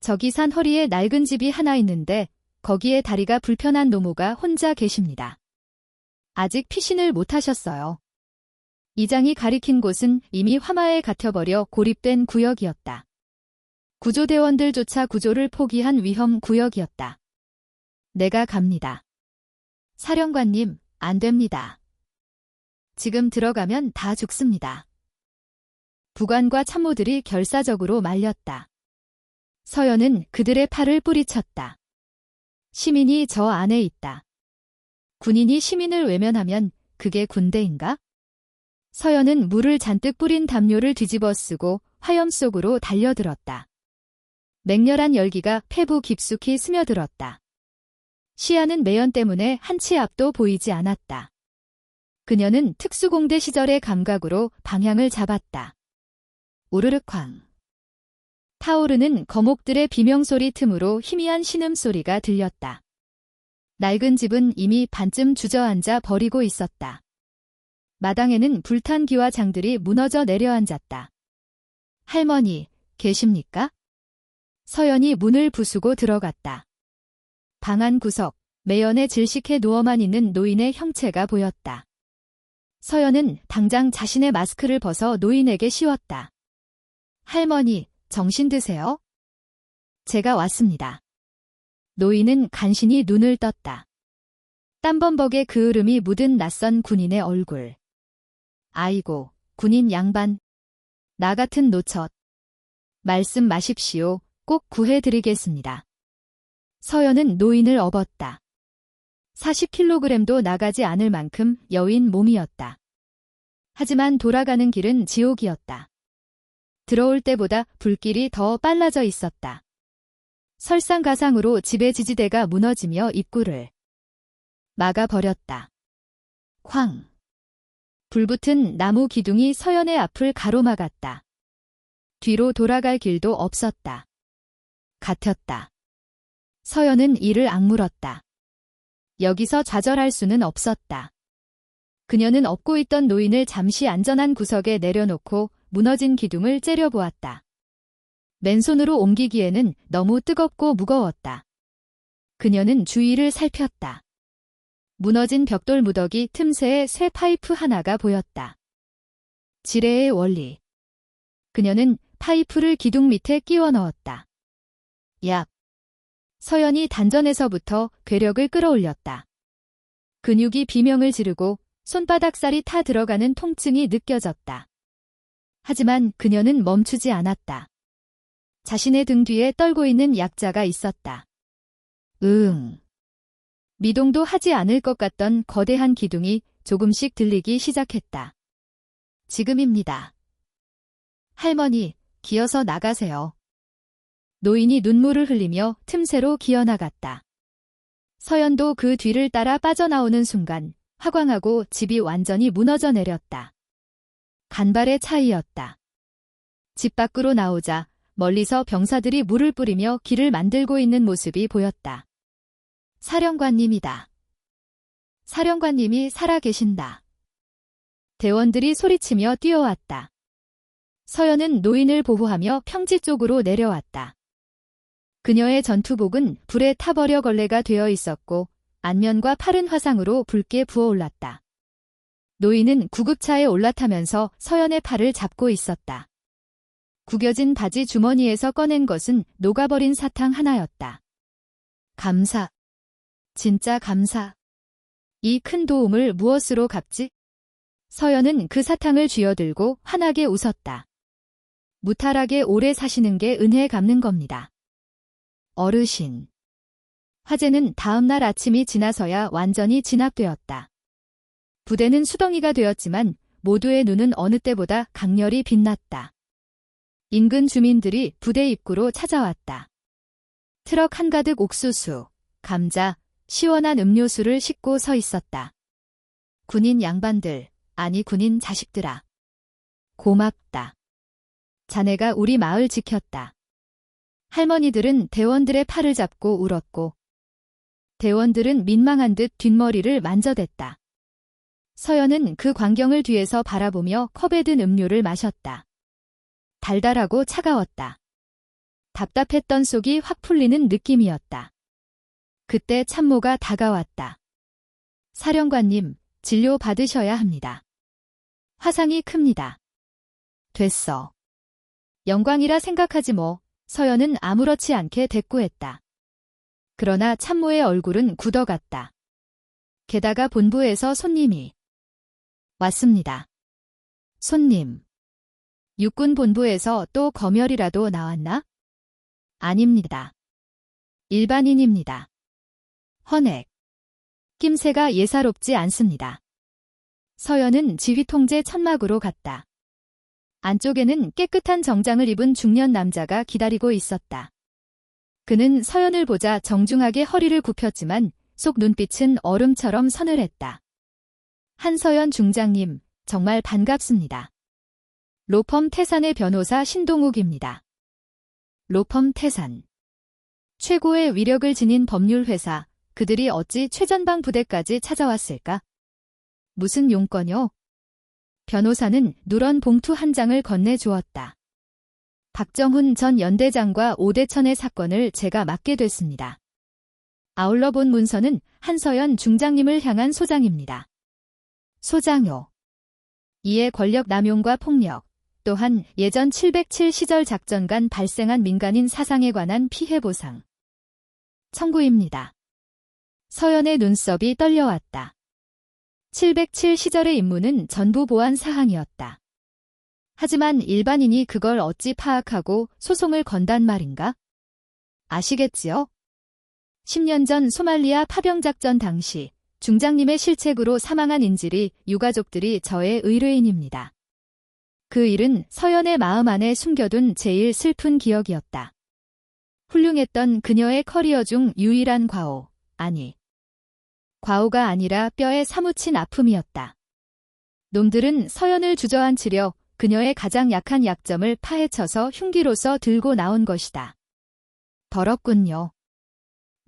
저기 산 허리에 낡은 집이 하나 있는데 거기에 다리가 불편한 노모가 혼자 계십니다. 아직 피신을 못하셨어요. 이장이 가리킨 곳은 이미 화마에 갇혀버려 고립된 구역이었다. 구조대원들조차 구조를 포기한 위험 구역이었다. 내가 갑니다. 사령관님, 안 됩니다. 지금 들어가면 다 죽습니다. 부관과 참모들이 결사적으로 말렸다. 서연은 그들의 팔을 뿌리쳤다. 시민이 저 안에 있다. 군인이 시민을 외면하면 그게 군대인가? 서연은 물을 잔뜩 뿌린 담요를 뒤집어 쓰고 화염 속으로 달려들었다. 맹렬한 열기가 폐부 깊숙이 스며들었다. 시야는 매연 때문에 한 치 앞도 보이지 않았다. 그녀는 특수공대 시절의 감각으로 방향을 잡았다. 우르르쾅. 타오르는 거목들의 비명소리 틈으로 희미한 신음소리가 들렸다. 낡은 집은 이미 반쯤 주저앉아 버리고 있었다. 마당에는 불탄 기와 장들이 무너져 내려앉았다. 할머니, 계십니까? 서연이 문을 부수고 들어갔다. 방 안 구석, 매연에 질식해 누워만 있는 노인의 형체가 보였다. 서연은 당장 자신의 마스크를 벗어 노인에게 씌웠다. 할머니, 정신 드세요? 제가 왔습니다. 노인은 간신히 눈을 떴다. 땀범벅의 그을음이 묻은 낯선 군인의 얼굴. 아이고, 군인 양반. 나 같은 노처. 말씀 마십시오. 꼭 구해드리겠습니다. 서연은 노인을 업었다. 40kg도 나가지 않을 만큼 여인 몸이었다. 하지만 돌아가는 길은 지옥이었다. 들어올 때보다 불길이 더 빨라져 있었다. 설상가상으로 집의 지지대가 무너지며 입구를 막아버렸다. 쾅. 불붙은 나무 기둥이 서연의 앞을 가로막았다. 뒤로 돌아갈 길도 없었다. 갇혔다. 서연은 이를 악물었다. 여기서 좌절할 수는 없었다. 그녀는 업고 있던 노인을 잠시 안전한 구석에 내려놓고 무너진 기둥을 째려보았다. 맨손으로 옮기기에는 너무 뜨겁고 무거웠다. 그녀는 주위를 살폈다. 무너진 벽돌 무더기 틈새에 쇠 파이프 하나가 보였다. 지뢰의 원리. 그녀는 파이프를 기둥 밑에 끼워 넣었다. 야! 서연이 단전에서부터 괴력을 끌어올렸다. 근육이 비명을 지르고 손바닥살이 타 들어가는 통증이 느껴졌다. 하지만 그녀는 멈추지 않았다. 자신의 등 뒤에 떨고 있는 약자가 있었다. 미동도 하지 않을 것 같던 거대한 기둥이 조금씩 들리기 시작했다. 지금입니다. 할머니, 기어서 나가세요. 노인이 눈물을 흘리며 틈새로 기어나갔다. 서연도 그 뒤를 따라 빠져나오는 순간 화광하고 집이 완전히 무너져 내렸다. 간발의 차이였다. 집 밖으로 나오자 멀리서 병사들이 물을 뿌리며 길을 만들고 있는 모습이 보였다. 사령관님이다. 사령관님이 살아계신다. 대원들이 소리치며 뛰어왔다. 서연은 노인을 보호하며 평지 쪽으로 내려왔다. 그녀의 전투복은 불에 타버려 걸레가 되어 있었고 안면과 팔은 화상으로 붉게 부어올랐다. 노인은 구급차에 올라타면서 서연의 팔을 잡고 있었다. 구겨진 바지 주머니에서 꺼낸 것은 녹아버린 사탕 하나였다. 감사. 진짜 감사. 이 큰 도움을 무엇으로 갚지? 서연은 그 사탕을 쥐어들고 환하게 웃었다. 무탈하게 오래 사시는 게 은혜 갚는 겁니다. 어르신. 화재는 다음 날 아침이 지나서야 완전히 진압되었다. 부대는 수덩이가 되었지만 모두의 눈은 어느 때보다 강렬히 빛났다. 인근 주민들이 부대 입구로 찾아왔다. 트럭 한가득 옥수수, 감자, 시원한 음료수를 싣고 서 있었다. 군인 양반들, 아니 군인 자식들아. 고맙다. 자네가 우리 마을 지켰다. 할머니들은 대원들의 팔을 잡고 울었고 대원들은 민망한 듯 뒷머리를 만져댔다. 서연은 그 광경을 뒤에서 바라보며 컵에 든 음료를 마셨다. 달달하고 차가웠다. 답답했던 속이 확 풀리는 느낌이었다. 그때 참모가 다가왔다. 사령관님, 진료 받으셔야 합니다. 화상이 큽니다. 됐어. 영광이라 생각하지 뭐. 서연은 아무렇지 않게 대꾸했다. 그러나 참모의 얼굴은 굳어갔다. 게다가 본부에서 손님이 왔습니다. 손님. 육군 본부에서 또 검열이라도 나왔나? 아닙니다. 일반인입니다. 헌액. 낌새가 예사롭지 않습니다. 서연은 지휘통제 천막으로 갔다. 안쪽에는 깨끗한 정장을 입은 중년 남자가 기다리고 있었다. 그는 서연을 보자 정중하게 허리를 굽혔지만 속 눈빛은 얼음처럼 서늘했다. 한서연 중장님, 정말 반갑습니다. 로펌 태산의 변호사 신동욱입니다. 로펌 태산. 최고의 위력을 지닌 법률회사, 그들이 어찌 최전방 부대까지 찾아왔을까? 무슨 용건요? 변호사는 누런 봉투 한 장을 건네주었다. 박정훈 전 연대장과 오대천의 사건을 제가 맡게 됐습니다. 아울러 본 문서는 한서연 중장님을 향한 소장입니다. 소장요. 이에 권력 남용과 폭력, 또한 예전 707 시절 작전간 발생한 민간인 사상에 관한 피해 보상. 청구입니다. 서연의 눈썹이 떨려왔다. 707 시절의 임무는 전부 보안 사항이었다. 하지만 일반인이 그걸 어찌 파악하고 소송을 건단 말인가? 아시겠지요? 10년 전 소말리아 파병작전 당시 중장님의 실책으로 사망한 인질이 유가족들이 저의 의뢰인입니다. 그 일은 서연의 마음 안에 숨겨둔 제일 슬픈 기억이었다. 훌륭했던 그녀의 커리어 중 유일한 과오, 아니. 과오가 아니라 뼈에 사무친 아픔이었다. 놈들은 서연을 주저앉히려 그녀의 가장 약한 약점을 파헤쳐서 흉기로서 들고 나온 것이다. 더럽군요.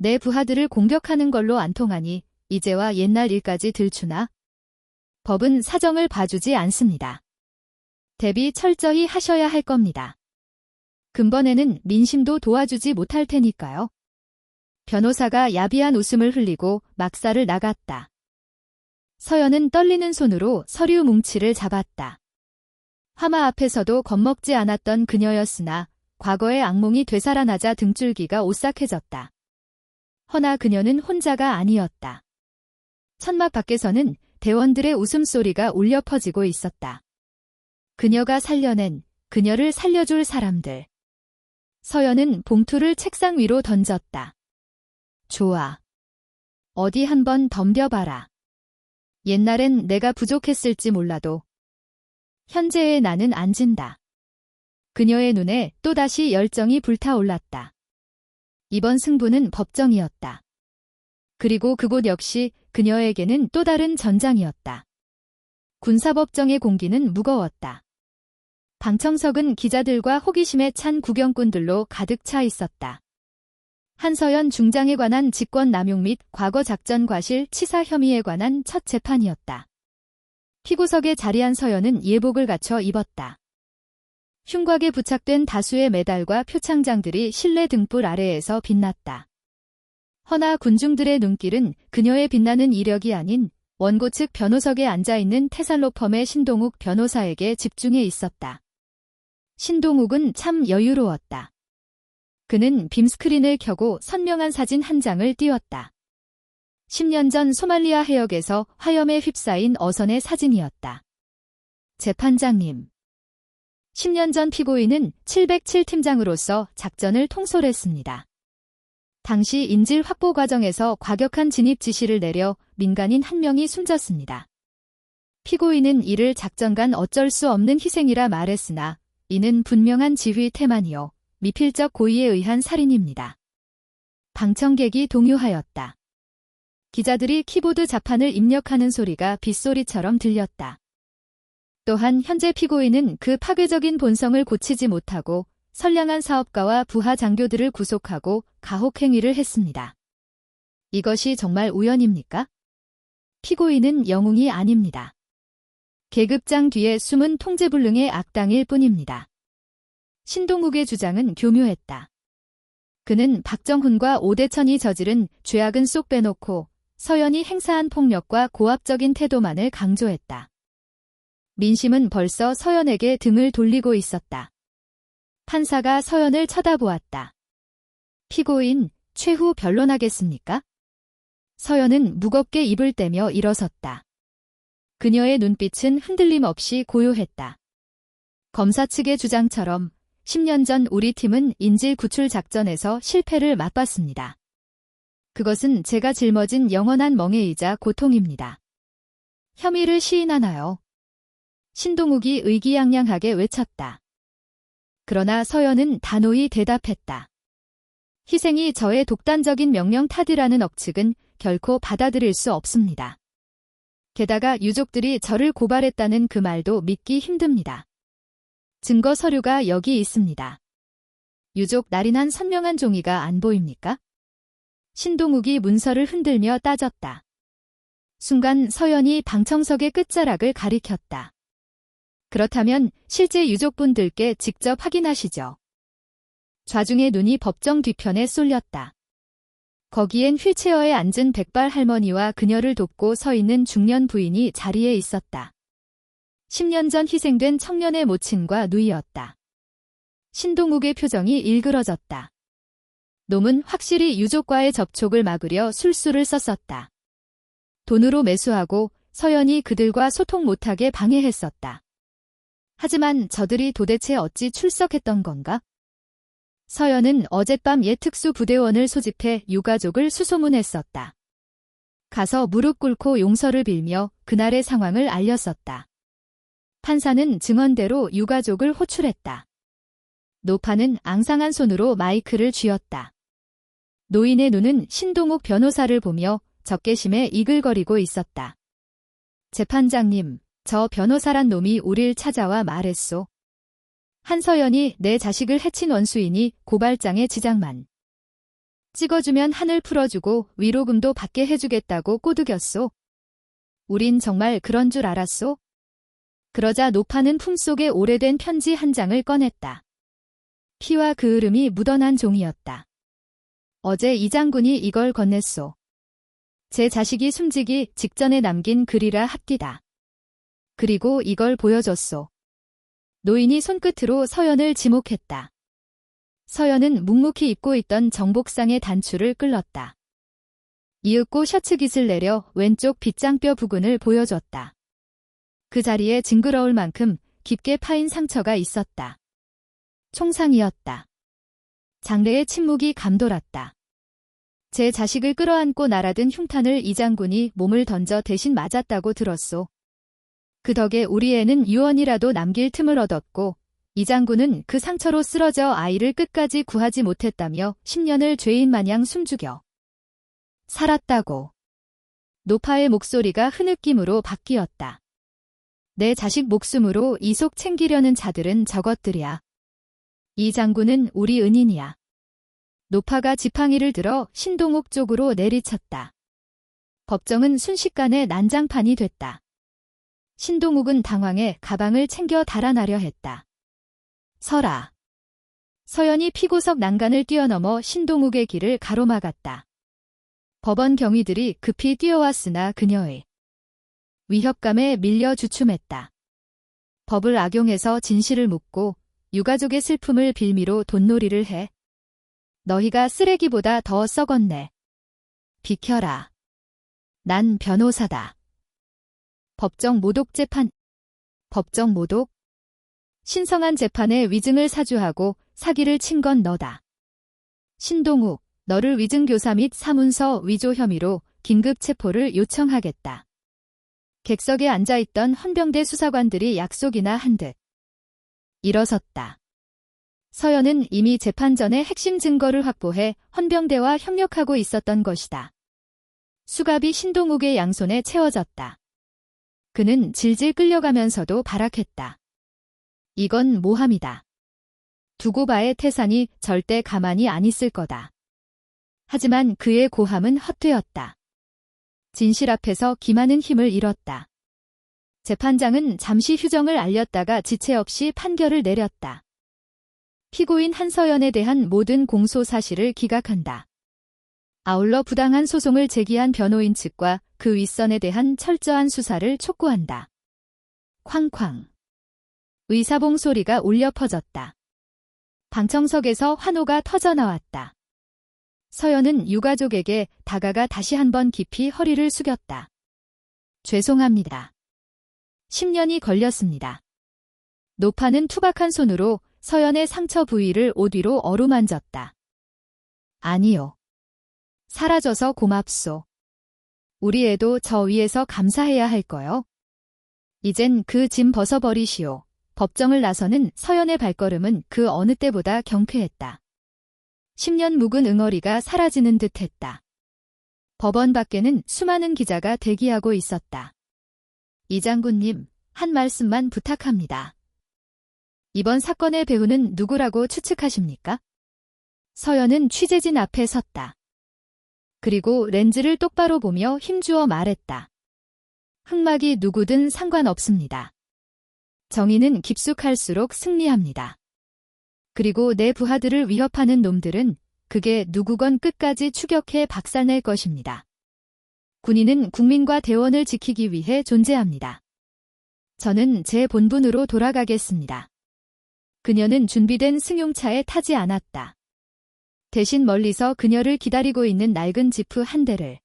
내 부하들을 공격하는 걸로 안 통하니 이제와 옛날 일까지 들추나? 법은 사정을 봐주지 않습니다. 대비 철저히 하셔야 할 겁니다. 금번에는 민심도 도와주지 못할 테니까요. 변호사가 야비한 웃음을 흘리고 막사를 나갔다. 서연은 떨리는 손으로 서류 뭉치를 잡았다. 화마 앞에서도 겁먹지 않았던 그녀였으나 과거의 악몽이 되살아나자 등줄기가 오싹해졌다. 허나 그녀는 혼자가 아니었다. 천막 밖에서는 대원들의 웃음소리가 울려 퍼지고 있었다. 그녀가 살려낸, 그녀를 살려줄 사람들. 서연은 봉투를 책상 위로 던졌다. 좋아. 어디 한번 덤벼봐라. 옛날엔 내가 부족했을지 몰라도 현재의 나는 안 진다. 그녀의 눈에 또다시 열정이 불타올랐다. 이번 승부는 법정이었다. 그리고 그곳 역시 그녀에게는 또 다른 전장이었다. 군사법정의 공기는 무거웠다. 방청석은 기자들과 호기심에 찬 구경꾼들로 가득 차 있었다. 한서연 중장에 관한 직권 남용 및 과거 작전 과실 치사 혐의에 관한 첫 재판이었다. 피고석에 자리한 서연은 예복을 갖춰 입었다. 흉곽에 부착된 다수의 메달과 표창장들이 실내 등불 아래에서 빛났다. 허나 군중들의 눈길은 그녀의 빛나는 이력이 아닌 원고 측 변호석에 앉아있는 테살로펌의 신동욱 변호사에게 집중해 있었다. 신동욱은 참 여유로웠다. 그는 빔스크린을 켜고 선명한 사진 한 장을 띄웠다. 10년 전 소말리아 해역에서 화염에 휩싸인 어선의 사진이었다. 재판장님. 10년 전 피고인은 707팀장으로서 작전을 통솔했습니다. 당시 인질 확보 과정에서 과격한 진입 지시를 내려 민간인 한 명이 숨졌습니다. 피고인은 이를 작전간 어쩔 수 없는 희생이라 말했으나 이는 분명한 지휘 태만이요 미필적 고의에 의한 살인입니다. 방청객이 동요하였다. 기자들이 키보드 자판을 입력하는 소리가 빗소리처럼 들렸다. 또한 현재 피고인은 그 파괴적인 본성을 고치지 못하고 선량한 사업가와 부하 장교들을 구속하고 가혹행위를 했습니다. 이것이 정말 우연입니까? 피고인은 영웅이 아닙니다. 계급장 뒤에 숨은 통제불능의 악당일 뿐입니다. 신동욱의 주장은 교묘했다. 그는 박정훈과 오대천이 저지른 죄악은 쏙 빼놓고 서연이 행사한 폭력과 고압적인 태도만을 강조했다. 민심은 벌써 서연에게 등을 돌리고 있었다. 판사가 서연을 쳐다보았다. 피고인, 최후 변론하겠습니까? 서연은 무겁게 입을 떼며 일어섰다. 그녀의 눈빛은 흔들림 없이 고요했다. 검사 측의 주장처럼 10년 전 우리 팀은 인질 구출 작전에서 실패를 맛봤습니다. 그것은 제가 짊어진 영원한 멍해이자 고통입니다. 혐의를 시인하나요? 신동욱이 의기양양하게 외쳤다. 그러나 서연은 단호히 대답했다. 희생이 저의 독단적인 명령 탓이라는 억측은 결코 받아들일 수 없습니다. 게다가 유족들이 저를 고발했다는 그 말도 믿기 힘듭니다. 증거 서류가 여기 있습니다. 유족 날인한 선명한 종이가 안 보입니까? 신동욱이 문서를 흔들며 따졌다. 순간 서연이 방청석의 끝자락을 가리켰다. 그렇다면 실제 유족분들께 직접 확인하시죠. 좌중의 눈이 법정 뒤편에 쏠렸다. 거기엔 휠체어에 앉은 백발 할머니와 그녀를 돕고 서 있는 중년 부인이 자리에 있었다. 10년 전 희생된 청년의 모친과 누이였다. 신동욱의 표정이 일그러졌다. 놈은 확실히 유족과의 접촉을 막으려 술수를 썼었다. 돈으로 매수하고 서연이 그들과 소통 못하게 방해했었다. 하지만 저들이 도대체 어찌 출석했던 건가? 서연은 어젯밤 예특수 부대원을 소집해 유가족을 수소문했었다. 가서 무릎 꿇고 용서를 빌며 그날의 상황을 알렸었다. 판사는 증언대로 유가족을 호출했다. 노파는 앙상한 손으로 마이크를 쥐었다. 노인의 눈은 신동욱 변호사를 보며 적개심에 이글거리고 있었다. 재판장님, 저 변호사란 놈이 우릴 찾아와 말했소. 한서연이 내 자식을 해친 원수이니 고발장에 지장만. 찍어주면 하늘 풀어주고 위로금도 받게 해주겠다고 꼬드겼소. 우린 정말 그런 줄 알았소? 그러자 노파는 품속에 오래된 편지 한 장을 꺼냈다. 피와 그을음이 묻어난 종이였다. 어제 이 장군이 이걸 건넸소. 제 자식이 숨지기 직전에 남긴 글이라 합디다. 그리고 이걸 보여줬소. 노인이 손끝으로 서연을 지목했다. 서연은 묵묵히 입고 있던 정복상의 단추를 끌렀다. 이윽고 셔츠 깃을 내려 왼쪽 빗장뼈 부근을 보여줬다. 그 자리에 징그러울 만큼 깊게 파인 상처가 있었다. 총상이었다. 장래의 침묵이 감돌았다. 제 자식을 끌어안고 날아든 흉탄을 이 장군이 몸을 던져 대신 맞았다고 들었소. 그 덕에 우리 애는 유언이라도 남길 틈을 얻었고 이 장군은 그 상처로 쓰러져 아이를 끝까지 구하지 못했다며 10년을 죄인 마냥 숨죽여 살았다고. 노파의 목소리가 흐느낌으로 바뀌었다. 내 자식 목숨으로 이 속 챙기려는 자들은 저것들이야. 이 장군은 우리 은인이야. 노파가 지팡이를 들어 신동욱 쪽으로 내리쳤다. 법정은 순식간에 난장판이 됐다. 신동욱은 당황해 가방을 챙겨 달아나려 했다. 서라. 서연이 피고석 난간을 뛰어넘어 신동욱의 길을 가로막았다. 법원 경위들이 급히 뛰어왔으나 그녀의 위협감에 밀려 주춤했다. 법을 악용해서 진실을 묻고 유가족의 슬픔을 빌미로 돈놀이를 해. 너희가 쓰레기보다 더 썩었네. 비켜라. 난 변호사다. 법정 모독 재판. 법정 모독? 신성한 재판에 위증을 사주하고 사기를 친 건 너다. 신동욱, 너를 위증교사 및 사문서 위조 혐의로 긴급 체포를 요청하겠다. 객석에 앉아있던 헌병대 수사관들이 약속이나 한 듯 일어섰다. 서연은 이미 재판 전에 핵심 증거를 확보해 헌병대와 협력하고 있었던 것이다. 수갑이 신동욱의 양손에 채워졌다. 그는 질질 끌려가면서도 발악했다. 이건 모함이다. 두고 봐의 태산이 절대 가만히 안 있을 거다. 하지만 그의 고함은 헛되었다. 진실 앞에서 기만은 힘을 잃었다. 재판장은 잠시 휴정을 알렸다가 지체 없이 판결을 내렸다. 피고인 한서연에 대한 모든 공소 사실을 기각한다. 아울러 부당한 소송을 제기한 변호인 측과 그 윗선에 대한 철저한 수사를 촉구한다. 쾅쾅. 의사봉 소리가 울려 퍼졌다. 방청석에서 환호가 터져나왔다. 서연은 유가족에게 다가가 다시 한번 깊이 허리를 숙였다. 죄송합니다. 10년이 걸렸습니다. 노파는 투박한 손으로 서연의 상처 부위를 옷 위로 어루만졌다. 아니요. 사라져서 고맙소. 우리 애도 저 위에서 감사해야 할 거요. 이젠 그 짐 벗어버리시오. 법정을 나서는 서연의 발걸음은 그 어느 때보다 경쾌했다. 10년 묵은 응어리가 사라지는 듯했다. 법원 밖에는 수많은 기자가 대기하고 있었다. 이 장군님, 한 말씀만 부탁합니다. 이번 사건의 배우는 누구라고 추측하십니까? 서연은 취재진 앞에 섰다. 그리고 렌즈를 똑바로 보며 힘주어 말했다. 흑막이 누구든 상관없습니다. 정의는 깊숙할수록 승리합니다. 그리고 내 부하들을 위협하는 놈들은 그게 누구건 끝까지 추격해 박살낼 것입니다. 군인은 국민과 대원을 지키기 위해 존재합니다. 저는 제 본분으로 돌아가겠습니다. 그녀는 준비된 승용차에 타지 않았다. 대신 멀리서 그녀를 기다리고 있는 낡은 지프 한 대를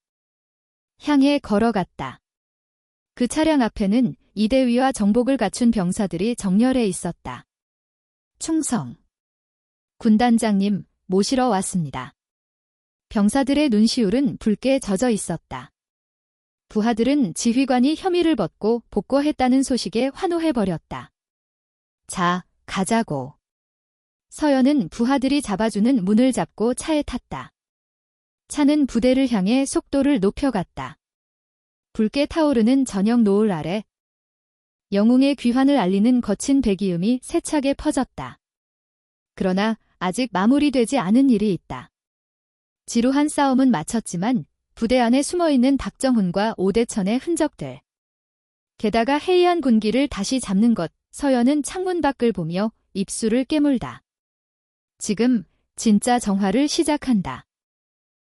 향해 걸어갔다. 그 차량 앞에는 이대위와 정복을 갖춘 병사들이 정렬해 있었다. 충성. 군단장님, 모시러 왔습니다. 병사들의 눈시울은 붉게 젖어 있었다. 부하들은 지휘관이 혐의를 벗고 복구했다는 소식에 환호해버렸다. 자, 가자고. 서연은 부하들이 잡아주는 문을 잡고 차에 탔다. 차는 부대를 향해 속도를 높여갔다. 붉게 타오르는 저녁 노을 아래 영웅의 귀환을 알리는 거친 배기음이 세차게 퍼졌다. 그러나 아직 마무리되지 않은 일이 있다. 지루한 싸움은 마쳤지만 부대 안에 숨어있는 박정훈과 오대천의 흔적들. 게다가 해이한 군기를 다시 잡는 것, 서연은 창문 밖을 보며 입술을 깨물다. 지금 진짜 정화를 시작한다.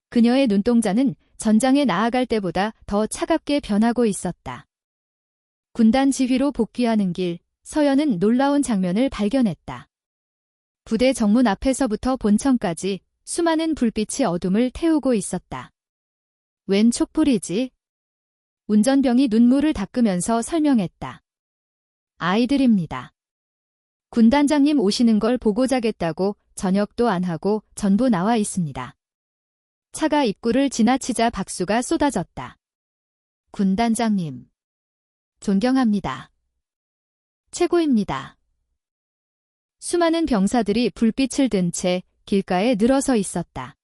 그녀의 눈동자는 전장에 나아갈 때보다 더 차갑게 변하고 있었다. 군단 지휘로 복귀하는 길, 서연은 놀라운 장면을 발견했다. 부대 정문 앞에서부터 본청까지 수많은 불빛이 어둠을 태우고 있었다. 웬 촛불이지? 운전병이 눈물을 닦으면서 설명했다. 아이들입니다. 군단장님 오시는 걸 보고 자겠다고 저녁도 안 하고 전부 나와 있습니다. 차가 입구를 지나치자 박수가 쏟아졌다. 군단장님. 존경합니다. 최고입니다. 수많은 병사들이 불빛을 든 채 길가에 늘어서 있었다.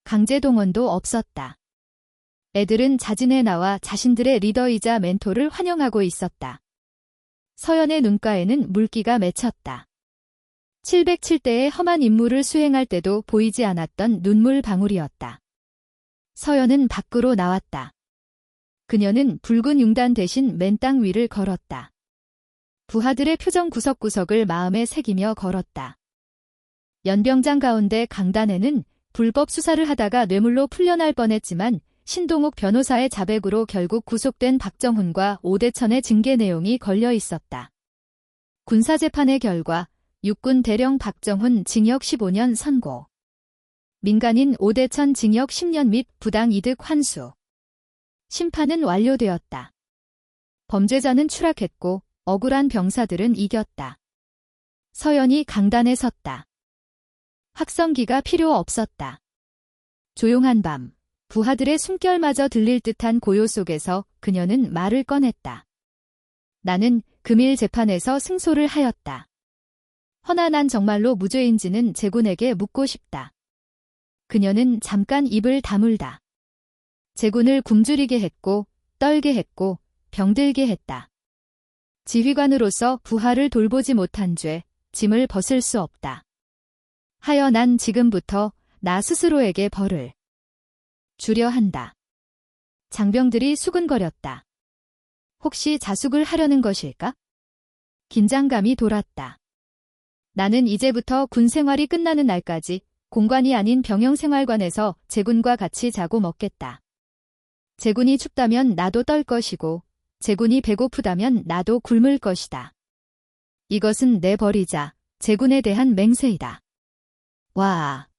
강제동원도 없었다. 애들은 자진해 나와 자신들의 리더이자 멘토를 환영하고 있었다. 서연의 눈가에는 물기가 맺혔다. 707대의 험한 임무를 수행할 때도 보이지 않았던 눈물 방울이었다. 서연은 밖으로 나왔다. 그녀는 붉은 융단 대신 맨 땅 위를 걸었다. 부하들의 표정 구석구석을 마음에 새기며 걸었다. 연병장 가운데 강단에는 불법 수사를 하다가 뇌물로 풀려날 뻔했지만 신동욱 변호사의 자백으로 결국 구속된 박정훈과 오대천의 징계 내용이 걸려 있었다. 군사재판의 결과 육군 대령 박정훈 징역 15년 선고. 민간인 오대천 징역 10년 및 부당 이득 환수. 심판은 완료되었다. 범죄자는 추락했고 억울한 병사들은 이겼다. 서연이 강단에 섰다. 확성기가 필요 없었다. 조용한 밤, 부하들의 숨결마저 들릴 듯한 고요 속에서 그녀는 말을 꺼냈다. 나는 금일 재판에서 승소를 하였다. 허나 난 정말로 무죄인지는 제군에게 묻고 싶다. 그녀는 잠깐 입을 다물다. 제군을 굶주리게 했고, 떨게 했고, 병들게 했다. 지휘관으로서 부하를 돌보지 못한 죄, 짐을 벗을 수 없다. 하여 난 지금부터 나 스스로에게 벌을 주려 한다. 장병들이 수근거렸다. 혹시 자숙을 하려는 것일까? 긴장감이 돌았다. 나는 이제부터 군 생활이 끝나는 날까지 공관이 아닌 병영생활관에서 제군과 같이 자고 먹겠다. 제군이 춥다면 나도 떨 것이고 제군이 배고프다면 나도 굶을 것이다. 이것은 내 벌이자 제군에 대한 맹세이다. 와!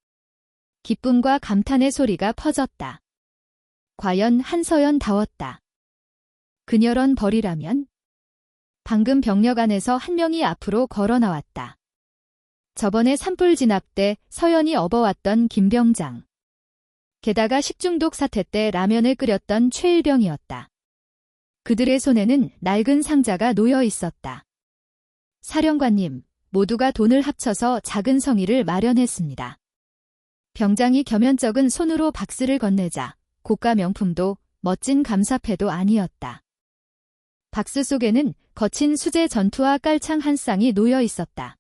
기쁨과 감탄의 소리가 퍼졌다. 과연 한서연다웠다. 그녀런 벌이라면? 방금 병력 안에서 한 명이 앞으로 걸어 나왔다. 저번에 산불 진압 때 서연이 업어왔던 김병장. 게다가 식중독 사태 때 라면을 끓였던 최일병이었다. 그들의 손에는 낡은 상자가 놓여 있었다. 사령관님, 모두가 돈을 합쳐서 작은 성의를 마련했습니다. 병장이 겸연쩍은 손으로 박스를 건네자 고가 명품도 멋진 감사패도 아니었다. 박스 속에는 거친 수제 전투화 깔창 한 쌍이 놓여 있었다.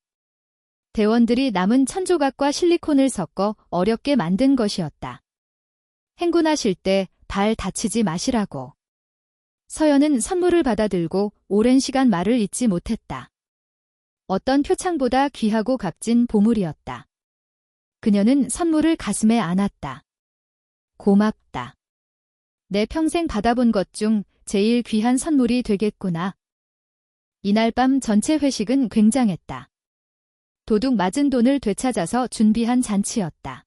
대원들이 남은 천조각과 실리콘을 섞어 어렵게 만든 것이었다. 행군하실 때 발 다치지 마시라고. 서연은 선물을 받아들고 오랜 시간 말을 잇지 못했다. 어떤 표창보다 귀하고 값진 보물이었다. 그녀는 선물을 가슴에 안았다. 고맙다. 내 평생 받아본 것 중 제일 귀한 선물이 되겠구나. 이날 밤 전체 회식은 굉장했다. 도둑 맞은 돈을 되찾아서 준비한 잔치였다.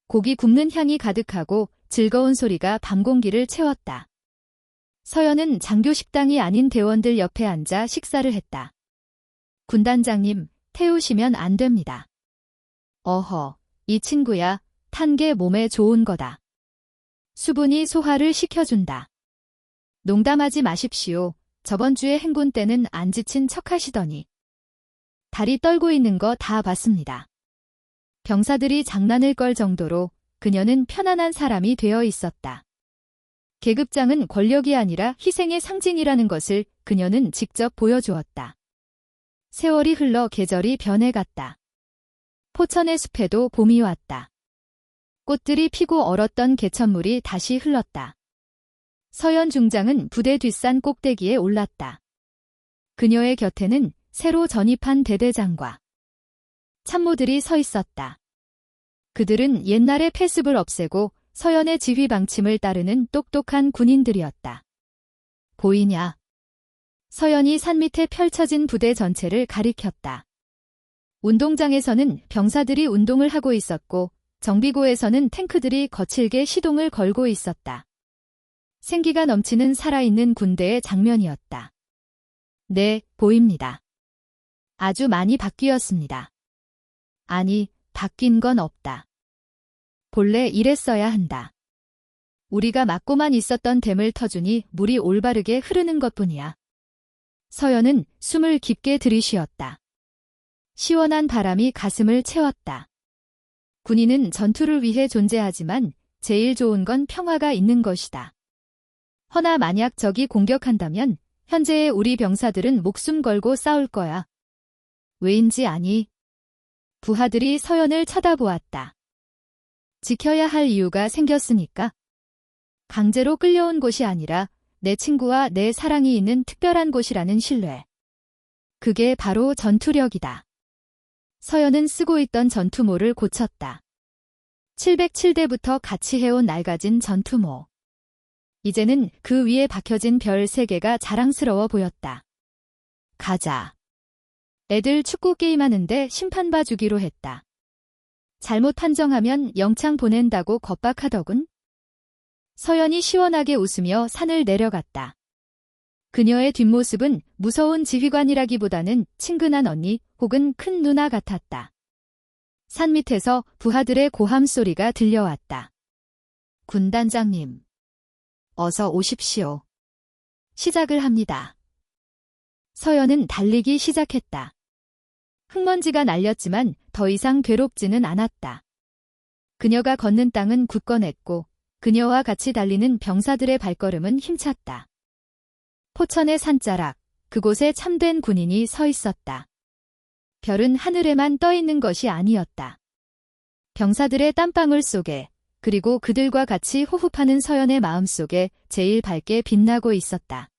고기 굽는 향이 가득하고 즐거운 소리가 밤 공기를 채웠다. 서연은 장교 식당이 아닌 대원들 옆에 앉아 식사를 했다. 군단장님, 태우시면 안 됩니다. 어허, 이 친구야, 탄 게 몸에 좋은 거다. 수분이 소화를 시켜준다. 농담하지 마십시오. 저번 주에 행군 때는 안 지친 척하시더니. 다리 떨고 있는 거 다 봤습니다. 병사들이 장난을 걸 정도로 그녀는 편안한 사람이 되어 있었다. 계급장은 권력이 아니라 희생의 상징이라는 것을 그녀는 직접 보여주었다. 세월이 흘러 계절이 변해갔다. 포천의 숲에도 봄이 왔다. 꽃들이 피고 얼었던 개천물이 다시 흘렀다. 서연 중장은 부대 뒷산 꼭대기에 올랐다. 그녀의 곁에는 새로 전입한 대대장과 참모들이 서 있었다. 그들은 옛날의 폐습을 없애고 서연의 지휘 방침을 따르는 똑똑한 군인들이었다. 보이냐? 서연이 산 밑에 펼쳐진 부대 전체를 가리켰다. 운동장에서는 병사들이 운동을 하고 있었고 정비고에서는 탱크들이 거칠게 시동을 걸고 있었다. 생기가 넘치는 살아있는 군대의 장면이었다. 네, 보입니다. 아주 많이 바뀌었습니다. 아니, 바뀐 건 없다. 본래 이랬어야 한다. 우리가 막고만 있었던 댐을 터주니 물이 올바르게 흐르는 것뿐이야. 서연은 숨을 깊게 들이쉬었다. 시원한 바람이 가슴을 채웠다. 군인은 전투를 위해 존재하지만 제일 좋은 건 평화가 있는 것이다. 허나 만약 적이 공격한다면 현재의 우리 병사들은 목숨 걸고 싸울 거야. 왜인지 아니? 부하들이 서연을 쳐다보았다. 지켜야 할 이유가 생겼으니까. 강제로 끌려온 곳이 아니라 내 친구와 내 사랑이 있는 특별한 곳이라는 신뢰. 그게 바로 전투력이다. 서연은 쓰고 있던 전투모를 고쳤다. 707대부터 같이 해온 낡아진 전투모. 이제는 그 위에 박혀진 별 3개가 자랑스러워 보였다. 가자. 애들 축구 게임하는데 심판 봐주기로 했다. 잘못 판정하면 영창 보낸다고 겁박하더군. 서연이 시원하게 웃으며 산을 내려갔다. 그녀의 뒷모습은 무서운 지휘관이라기보다는 친근한 언니 혹은 큰 누나 같았다. 산 밑에서 부하들의 고함 소리가 들려왔다. 군단장님, 어서 오십시오. 시작을 합니다. 서연은 달리기 시작했다. 흙먼지가 날렸지만 더 이상 괴롭지는 않았다. 그녀가 걷는 땅은 굳건했고 그녀와 같이 달리는 병사들의 발걸음은 힘찼다. 포천의 산자락, 그곳에 참된 군인이 서 있었다. 별은 하늘에만 떠 있는 것이 아니었다. 병사들의 땀방울 속에, 그리고 그들과 같이 호흡하는 서연의 마음 속에 제일 밝게 빛나고 있었다.